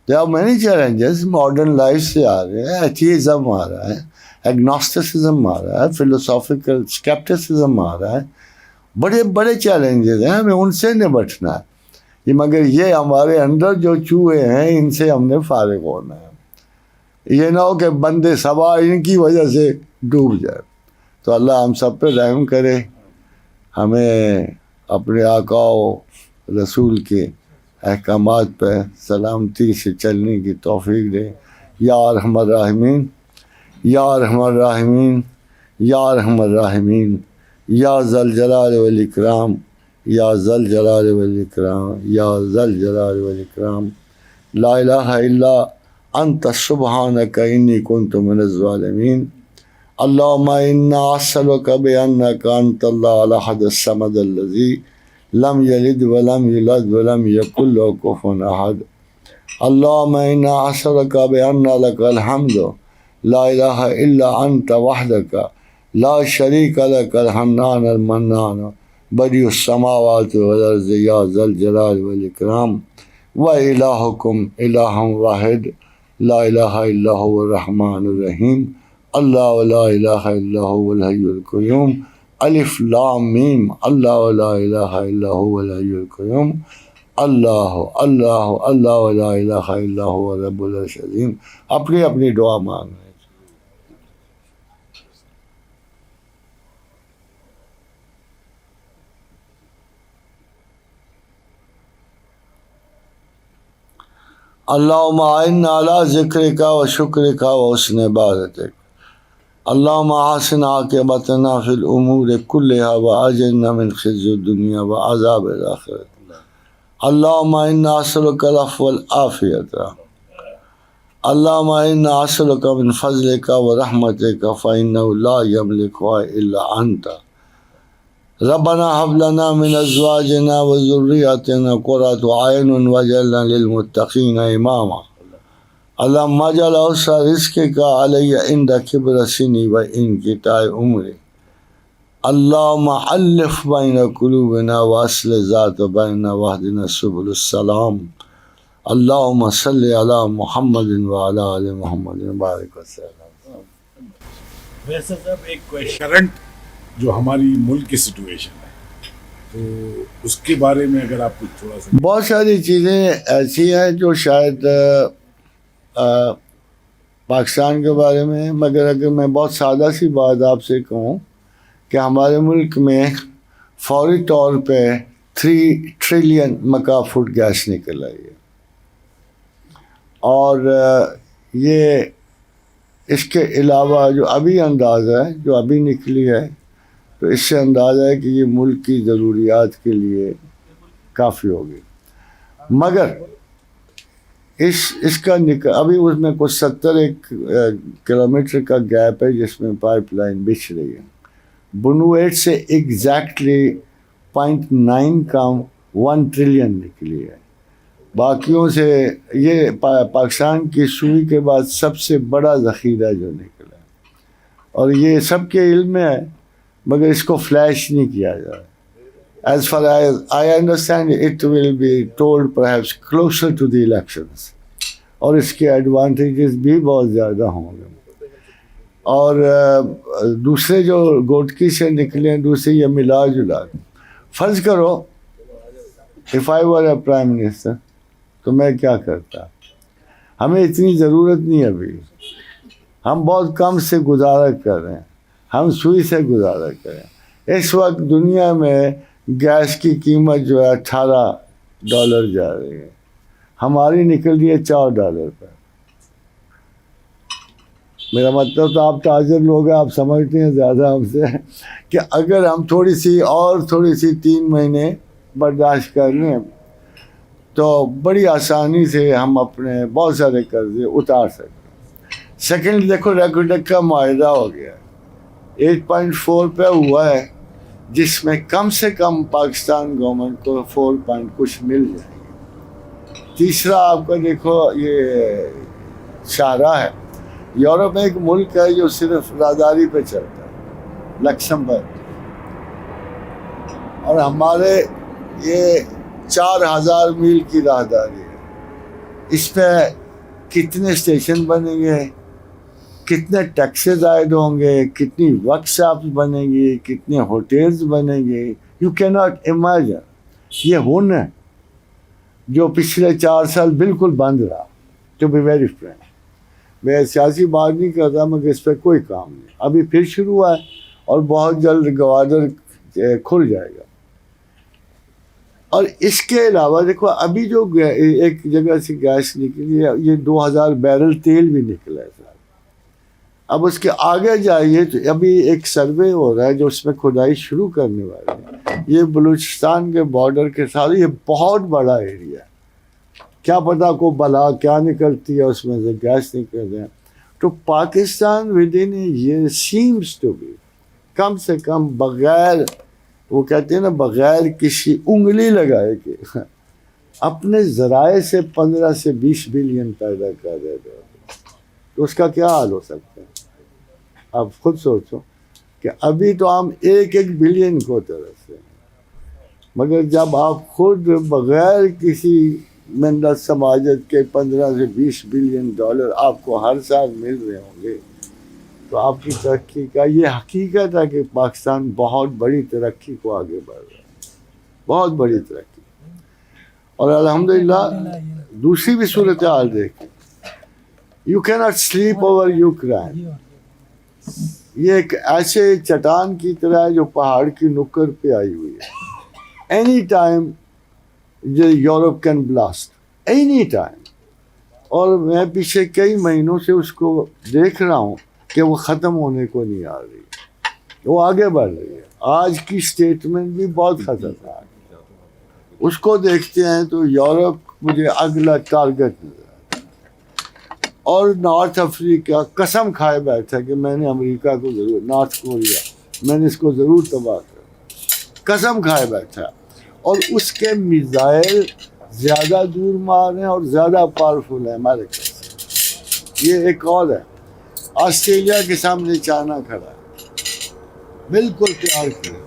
There are many challenges. Modern life سے آ رہے ہیں، ایتھیزم آ رہا ہے، ایگنوسٹسزم آ رہا ہے، فلوسافیکل اسکیپٹسزم آ رہا ہے، بڑے بڑے چیلنجز ہیں، ہمیں ان سے نمٹنا ہے۔ مگر یہ ہمارے اندر جو چوہے ہیں، ان سے ہم نے فارغ ہونا ہے۔ یہ نہ ہو کہ بندے سبا ان کی وجہ سے ڈوب جائے۔ تو اللہ ہم سب پہ رحم کرے، ہمیں اپنے آقا و رسول کے احکامات پہ سلامتی سے چلنے کی توفیق دے۔ یا ارحم الراحمین، یا ارحم الراحمین، یا ارحم الراحمین، یا ذا الجلال والاکرام، یا ذا الجلال والاکرام، یا ذا الجلال والاکرام۔ لا الہ الا انت سبحانک انی کنت من الظالمین۔ اللہم انا اسألک بانک انت اللہ الاحد الصمد الذی لم یلد ولم یولد ولم یکن لہ کفوا احد۔ اللہم انا اسألک بان لک الحمد لا الہ الا انت وحدک لا شریک لک الحنان المنان بدیع السماوات والارض یا ذا الجلال والاکرام۔ و الہکم الہ واحد لا الہ الا هو الرحمن الرحیم۔ اللہ لا الہ الا هو الحی القیوم۔ الف لام میم، اللہ لا الہ الا هو الحی القیوم۔ اللہ اللہ اللہ لا الہ الا هو رب العرش العظیم۔ اپنی اپنی دعا مانگ رہے ہیں۔ اللہم اعنا علی ذکرک و شکرک و حسن عبادتک۔ اللہم احسن عاقبتنا فی الامور کلہا و اجرنا من خزی الدنیا و عذاب الآخرۃ۔ اللہم انا اسألک العفو والعافیۃ۔ اللہم انا اسألک من فضلک و رحمتک فإنہ لا یملکها الا انت۔ ربنا هب لنا من ازواجنا و ذریاتنا قرۃ اعین واجعلنا للمتقین اماما۔ اللہم اجعل اوسع رزقک علی عند کبر سنی و انقطاع عمری۔ اللہم الف بین قلوبنا واصلح ذات بیننا واہدنا سبل السلام۔ اللہم صلی علی محمد وعلی آل محمد وبارک وسلم۔ ویسے صاحب ایک کرنٹ جو ہماری ملک کی سچویشن ہے، تو اس کے بارے میں اگر آپ کچھ تھوڑا سا۔ بہت ساری چیزیں ایسی ہیں جو شاید پاکستان کے بارے میں، مگر اگر میں بہت سادہ سی بات آپ سے کہوں کہ ہمارے ملک میں فوری طور پہ 3 ٹریلین مکعب فٹ گیس نکل آئی ہے، اور یہ اس کے علاوہ جو ابھی اندازہ ہے، جو ابھی نکلی ہے، تو اس سے اندازہ ہے کہ یہ ملک کی ضروریات کے لیے کافی ہوگی۔ مگر اس کا ابھی اس میں کچھ 70 کلومیٹر کا گیپ ہے جس میں پائپ لائن بچھ رہی ہے۔ بنویٹ سے ایگزیکٹلی 0.9 کا 1 ٹریلین نکلی ہے۔ باقیوں سے یہ پاکستان کی سوئی کے بعد سب سے بڑا ذخیرہ جو نکلا ہے، اور یہ سب کے علم میں ہے، مگر اس کو فلیش نہیں کیا جا رہا۔ As far as I understand, it will be told perhaps closer to the elections، اور اس کے ایڈوانٹیجز بھی بہت زیادہ ہوں گے۔ اور دوسرے جو گوٹکی سے نکلے ہیں، دوسرے یہ ملا جلا، فرض کرو if I were a prime minister تو میں کیا کرتا؟ ہمیں اتنی ضرورت نہیں ابھی، ہم بہت کم سے گزارا کر رہے ہیں، ہم سوئی سے گزارا کریں۔ اس وقت دنیا میں گیس کی قیمت جو ہے $18 جا رہی ہے، ہماری نکل رہی ہے $4 پر۔ میرا مطلب تو آپ تاجر لوگ ہیں، آپ سمجھتے ہیں زیادہ ہم سے، کہ اگر ہم تھوڑی سی 3 مہینے برداشت کر لیں تو بڑی آسانی سے ہم اپنے بہت سارے قرضے اتار سکتے ہیں۔ سیکنڈ دیکھو ریکوڈک کا معاہدہ ہو گیا 8.4 پہ ہوا ہے، جس میں کم سے کم پاکستان گورنمنٹ کو 4 کچھ مل جائے گی۔ تیسرا آپ کا دیکھو یہ شاہراہ ہے، یورپ میں ایک ملک ہے جو صرف راہداری پہ چلتا ہے، لکسمبرگ، اور ہمارے یہ 4000 میل کی راہداری ہے۔ اس پہ کتنے اسٹیشن بنیں گے، کتنے ٹیکسز عائد ہوں گے، کتنی ورک شاپس بنیں گی، کتنے ہوٹلز بنیں گے، یو کی ناٹ امیجن۔ یہ ہنر جو پچھلے 4 سال بالکل بند رہا، ٹو بی ویری فرینک، میں سیاسی بات نہیں کرتا، مگر اس پہ کوئی کام نہیں، ابھی پھر شروع ہوا ہے اور بہت جلد گوادر کھل جائے گا۔ اور اس کے علاوہ دیکھو ابھی جو ایک جگہ سے گیس نکلی ہے، یہ 2000 بیرل تیل بھی نکلا ہے سر۔ اب اس کے آگے جائیے تو ابھی ایک سروے ہو رہا ہے جو اس میں کھدائی شروع کرنے والے ہیں، یہ بلوچستان کے بارڈر کے ساتھ، یہ بہت بڑا ایریا ہے، کیا پتا کو بلا کیا نکلتی ہے اس میں سے، گیس نکل رہے ہیں۔ تو Pakistan within a year seems to be کم سے کم بغیر، وہ کہتے ہیں نا بغیر کسی انگلی لگائے کے اپنے ذرائع سے 15 سے 20 بلین پیدا کر رہے تھے، تو اس کا کیا حال ہو سکتا ہے؟ آپ خود سوچو کہ ابھی تو ہم 1 بلین کو ترستے ہیں، مگر جب آپ خود بغیر کسی منت سماجت کے 15 سے 20 بلین ڈالر آپ کو ہر سال مل رہے ہوں گے، تو آپ کی ترقی کا یہ حقیقت ہے کہ پاکستان بہت بڑی ترقی کو آگے بڑھ رہا ہے، بہت بڑی ترقی۔ اور الحمدللہ دوسری بھی صورتحال دیکھیں، یو کی ناٹ سلیپ اوور یوکرائن، یہ ایک ایسے چٹان کی طرح ہے جو پہاڑ کی نکر پہ آئی ہوئی ہے، any time Europe can blast, any time. اور میں پیچھے کئی مہینوں سے اس کو دیکھ رہا ہوں کہ وہ ختم ہونے کو نہیں آ رہی، وہ آگے بڑھ رہی ہے۔ آج کی سٹیٹمنٹ بھی بہت خطرناک ہے، اس کو دیکھتے ہیں تو یورپ مجھے اگلا ٹارگٹ نظر آتا ہے، اور نارتھ افریقہ قسم کھائے بیٹھا کہ میں نے امریکہ کو ضرور، نارتھ کوریا میں نے اس کو ضرور تباہ کر، قسم کھائے بیٹھا، اور اس کے میزائل زیادہ دور مار ہیں اور زیادہ پاورفل ہیں ہمارے سے۔ یہ ایک اور ہے، آسٹریلیا کے سامنے چائنا کھڑا ہے، بالکل تیار کھڑا۔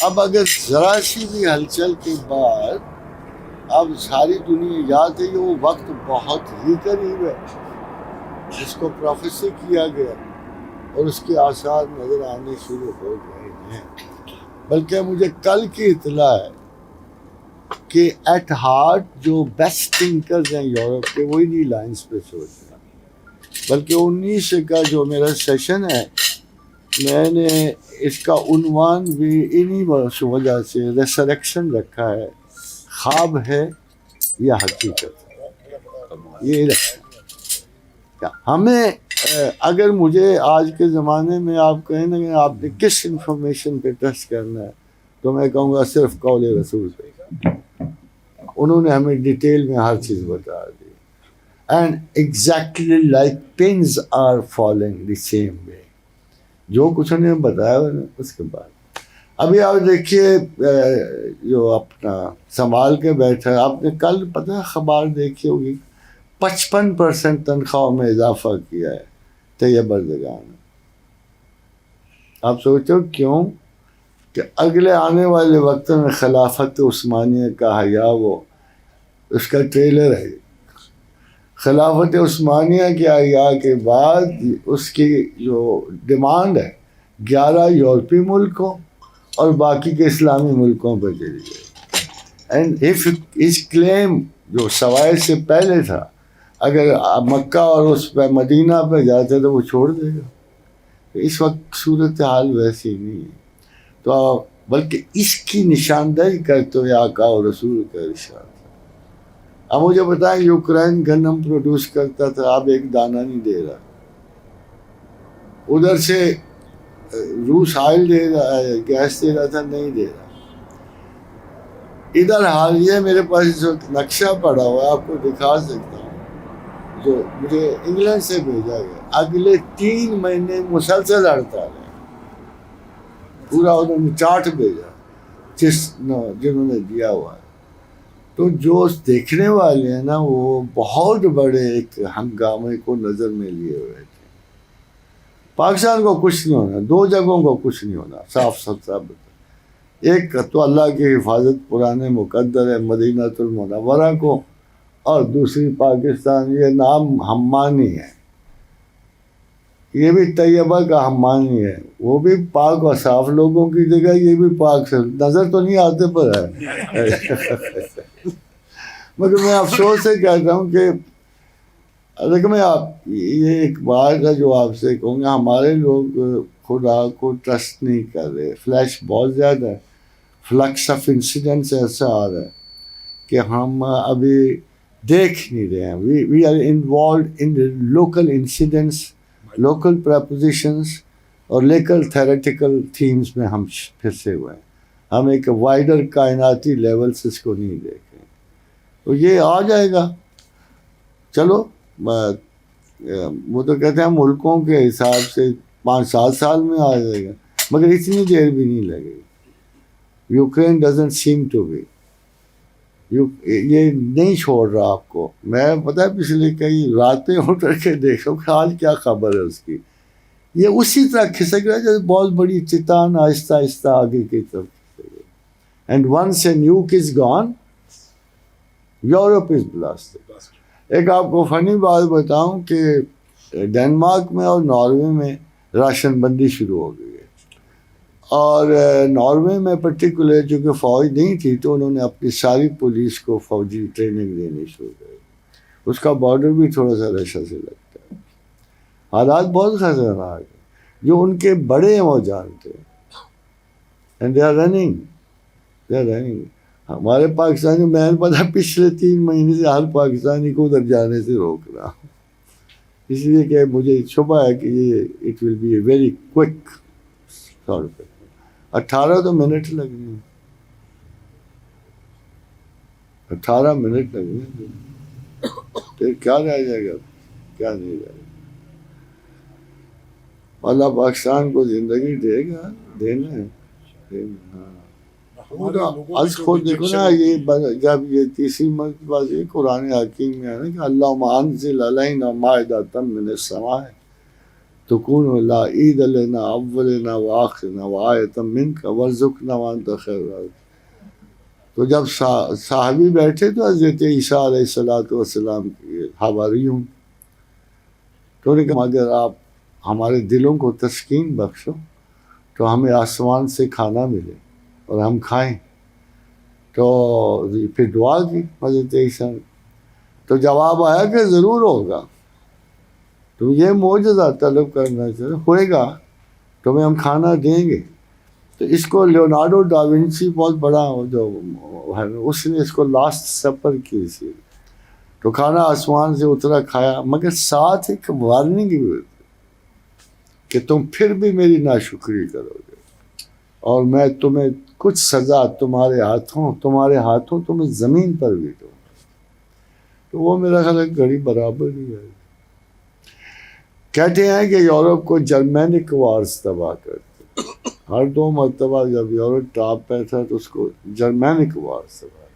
اب اگر ذرا سی بھی ہلچل کے بعد اب ساری دنیا یاد ہے کہ وہ وقت بہت ہی قریب ہے جس کو پروفیسی کیا گیا، اور اس کے آثار نظر آنے شروع ہو گئے ہیں۔ بلکہ مجھے کل کی اطلاع ہے کہ ایٹ ہارٹ جو بیسٹ تھنکرز ہیں یورپ کے، وہی نہیں لائنس پہ سوچ رہے ہیں، بلکہ 19 کا جو میرا سیشن ہے، میں نے اس کا عنوان بھی انہی وجہ سے ریسریکشن رکھا ہے، خواب ہے یا حقیقت ہے، یہ رکھا۔ ہمیں اگر مجھے آج کے زمانے میں آپ کہیں نا کہ آپ نے کس انفارمیشن پہ ٹرسٹ کرنا ہے، تو میں کہوں گا صرف قول رسول پہ، انہوں نے ہمیں ڈیٹیل میں ہر چیز بتا دی، and exactly like pins are falling the same way, جو کچھ انہوں نے بتایا اس کے بعد۔ ابھی آپ دیکھیے جو اپنا سنبھال کے بیٹھا ہے، آپ نے کل پتہ خبر دیکھی ہوگی 55% تنخواہوں میں اضافہ کیا ہے طیب اردگان نے۔ آپ سوچو کیوں؟ کہ اگلے آنے والے وقت میں خلافت عثمانیہ کا حیا، وہ اس کا ٹریلر ہے، خلافت عثمانیہ کے حیا کے بعد اس کی جو ڈیمانڈ ہے 11 یورپی ملکوں اور باقی کے اسلامی ملکوں پہ چلی گئی، اینڈ اف اس کلیم جو سوائے سے پہلے تھا، اگر مکہ اور اس پہ مدینہ پہ جاتے تو وہ چھوڑ دے گا۔ اس وقت صورتحال ویسی نہیں ہے، تو بلکہ اس کی نشاندہی کرتے ہوئے آقا اور رسول کا ارشاد۔ اب مجھے بتائیں، یوکرائن گندم پروڈیوس کرتا تھا، اب ایک دانہ نہیں دے رہا، ادھر سے روس آئل دے رہا ہے، گیس دے رہا تھا، نہیں دے رہا. ادھر حال یہ میرے پاس جو نقشہ پڑا ہوا ہے آپ کو دکھا سکتا ہوں، جو مجھے انگلینڈ سے بھیجا گیا. اگلے 3 مہینے مسلسل ہڑتال ہے، پورا انہوں نے چارٹ بھیجا جنہوں نے دیا ہوا ہے. تو جو دیکھنے والے ہیں نا وہ بہت بڑے ایک ہنگامے کو نظر میں لیے ہوئے تھے. پاکستان کو کچھ نہیں ہونا، 2 جگہوں کو کچھ نہیں ہونا، صاف ستھرا بتا. ایک تو اللہ کی حفاظت پرانے مقدر ہے مدینہ المنورہ کو، اور دوسری پاکستان. یہ نام حمانی ہے، یہ بھی طیبہ کا حمانی ہے، وہ بھی پاک و صاف لوگوں کی جگہ، یہ بھی پاک سے نظر تو نہیں آتے پر ہے. مگر میں افسوس سے کہتا ہوں کہ دیکھیں میں آپ یہ ایک بات ہے جو آپ سے کہوں گا، ہمارے لوگ خدا کو ٹرسٹ نہیں کر رہے. فلیش بہت زیادہ ہے، فلکس آف انسیڈنٹس ایسا آ رہا ہے کہ ہم ابھی دیکھ نہیں رہے ہیں. We are involved in local incidents, local propositions اور لیکل تھیریٹیکل تھیمز میں ہم پھر سے ہوئے ہیں. ہم ایک وائڈر کائناتی لیول سے اس کو نہیں دیکھ رہے. تو یہ آ جائے گا، چلو وہ تو کہتے ہیں ملکوں کے حساب سے 5-7 سال میں آ جائے گا، مگر اتنی دیر بھی نہیں لگے گی. Ukraine doesn't seem to be, یہ نہیں چھوڑ رہا آپ کو. میں پتہ ہے پچھلے کئی راتیں اٹھ کے دیکھ رہا ہوں کہ آج کیا خبر ہے اس کی. یہ اسی طرح کھسک رہا ہے جیسے بہت بڑی چٹان آہستہ آہستہ آگے کی طرف کھسک رہی. And once a nuke is gone, Europe is blasted. ایک آپ کو فنی بات بتاؤں کہ ڈنمارک میں اور ناروے میں راشن بندی شروع ہو گئی ہے، اور ناروے میں پرٹیکولر جو کہ فوج نہیں تھی تو انہوں نے اپنی ساری پولیس کو فوجی ٹریننگ دینی شروع کر. اس کا بارڈر بھی تھوڑا سا رشا سے لگتا ہے. حالات بہت خطرناک ہیں. جو ان کے بڑے ہیں وہ جانتے ہیں، اینڈ دے آر رننگ. ہمارے پاکستانی میں نے پتا پچھلے 3 مہینے سے ہر پاکستانی کو ادھر جانے سے روک رہا ہوں، اس لیے کہ مجھے شبہ ہے کہ یہ it will be a very quick sort. 18 تو منٹ لگنے ہیں، 18 منٹ لگنے ہیں. پھر کیا رہ جائے گا، کیا نہیں رہے گا. اللہ پاکستان کو زندگی دے گا، دینا ہے. ہاں از خود دیکھو نا، یہ جب یہ 30 مرتبہ یہ قرآن حکیم میں ہے نا کہ اللہم انزل علینا مائدۃ من السماء تکون لا عید لنا اولنا وآخرنا وآیۃ منک وارزقنا وانت خیر الرازقین. تو جب صحابی بیٹھے تو حضرت عیسیٰ علیہ السلام کے حواریوں تو نے کہا اگر آپ ہمارے دلوں کو تسکین بخشو تو ہمیں آسمان سے کھانا ملے اور ہم کھائیں. تو پھر دعا کی حضرت عیسیٰ نے، تو جواب آیا کہ ضرور ہوگا. تو یہ معجزہ طلب کرنا چاہیے، ہوئے گا تمہیں ہم کھانا دیں گے. تو اس کو لیونارڈو ڈاونسی بہت بڑا جو ہے اس نے اس کو لاسٹ سپر کی سی. تو کھانا آسمان سے اترا، کھایا، مگر ساتھ ایک وارننگ بھی کہ تم پھر بھی میری ناشکری کرو گے اور میں تمہیں کچھ سزا تمہارے ہاتھوں تمہیں زمین پر بھی دوں. تو وہ میرا خیال ہے گھڑی برابر ہی ہے. کہتے ہیں کہ یورپ کو جرمینک وارز تباہ کرتے، ہر 2 مرتبہ جب یورپ ٹاپ پہ تھا تو اس کو جرمینک وارز تباہ.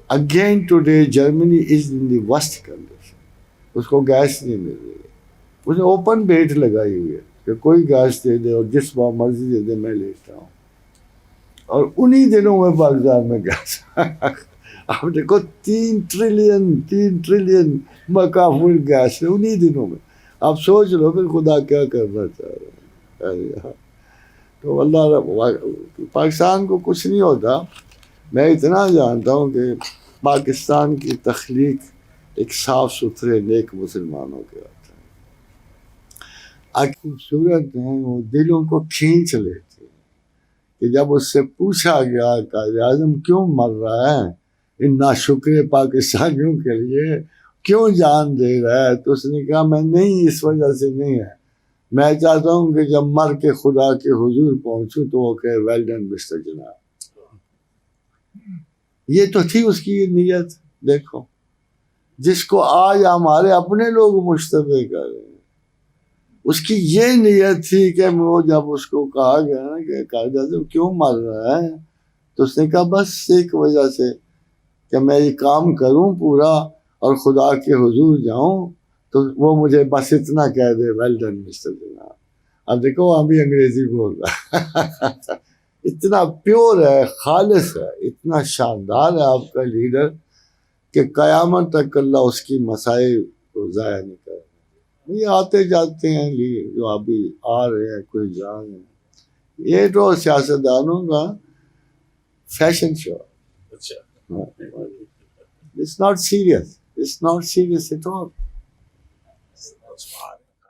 Again today Germany is in the worst condition. اس کو گیس نہیں مل رہی ہے، اس نے اوپن بیٹ لگائی ہوئی ہے کہ کوئی گیس دے دے اور جس بار مرضی دے دے میں لیتا ہوں. اور انہی دنوں میں پاکستان میں گیس آپ دیکھو 3 ٹریلین مکافل گیس ہے انہی دنوں میں. آپ سوچ لو پھر خدا کیا کرنا چاہ رہا ہے. تو اللہ پاکستان کو کچھ نہیں ہوتا. میں اتنا جانتا ہوں کہ پاکستان کی تخلیق ایک صاف ستھرے نیک مسلمانوں کے ہاتھ ہے. خوبصورت ہیں، وہ دلوں کو کھینچ لیتے ہیں. کہ جب اس سے پوچھا گیا قائد اعظم کیوں مر رہا ہے ان ناشکر پاکستانیوں کے لیے، کیوں جان دے رہا ہے، تو اس نے کہا میں نہیں، اس وجہ سے نہیں ہے، میں چاہتا ہوں کہ جب مر کے خدا کے حضور پہنچوں تو وہ کہے ویل ڈن مسٹر جناب. یہ تو تھی اس کی نیت. دیکھو جس کو آج ہمارے اپنے لوگ مشتبہ کر رہے ہیں، اس کی یہ نیت تھی کہ وہ جب اس کو کہا گیا نا کہ کہا جاتا کیوں مر رہا ہے، تو اس نے کہا بس ایک وجہ سے کہ میں یہ کام کروں پورا اور خدا کے حضور جاؤں تو وہ مجھے بس اتنا کہہ دے ویل ڈن مسٹر جناب. اب دیکھو ابھی انگریزی بول رہا ہے. اتنا پیور ہے، خالص ہے، اتنا شاندار ہے آپ کا لیڈر کہ قیامت تک اللہ اس کی مسائل کو ضائع نہیں کرے. یہ آتے جاتے ہیں جو ابھی آ رہے ہیں کوئی جا رہے ہیں، یہ تو سیاستدانوں کا فیشن شو. اچھا It's not serious. It's not serious at all. That's fine.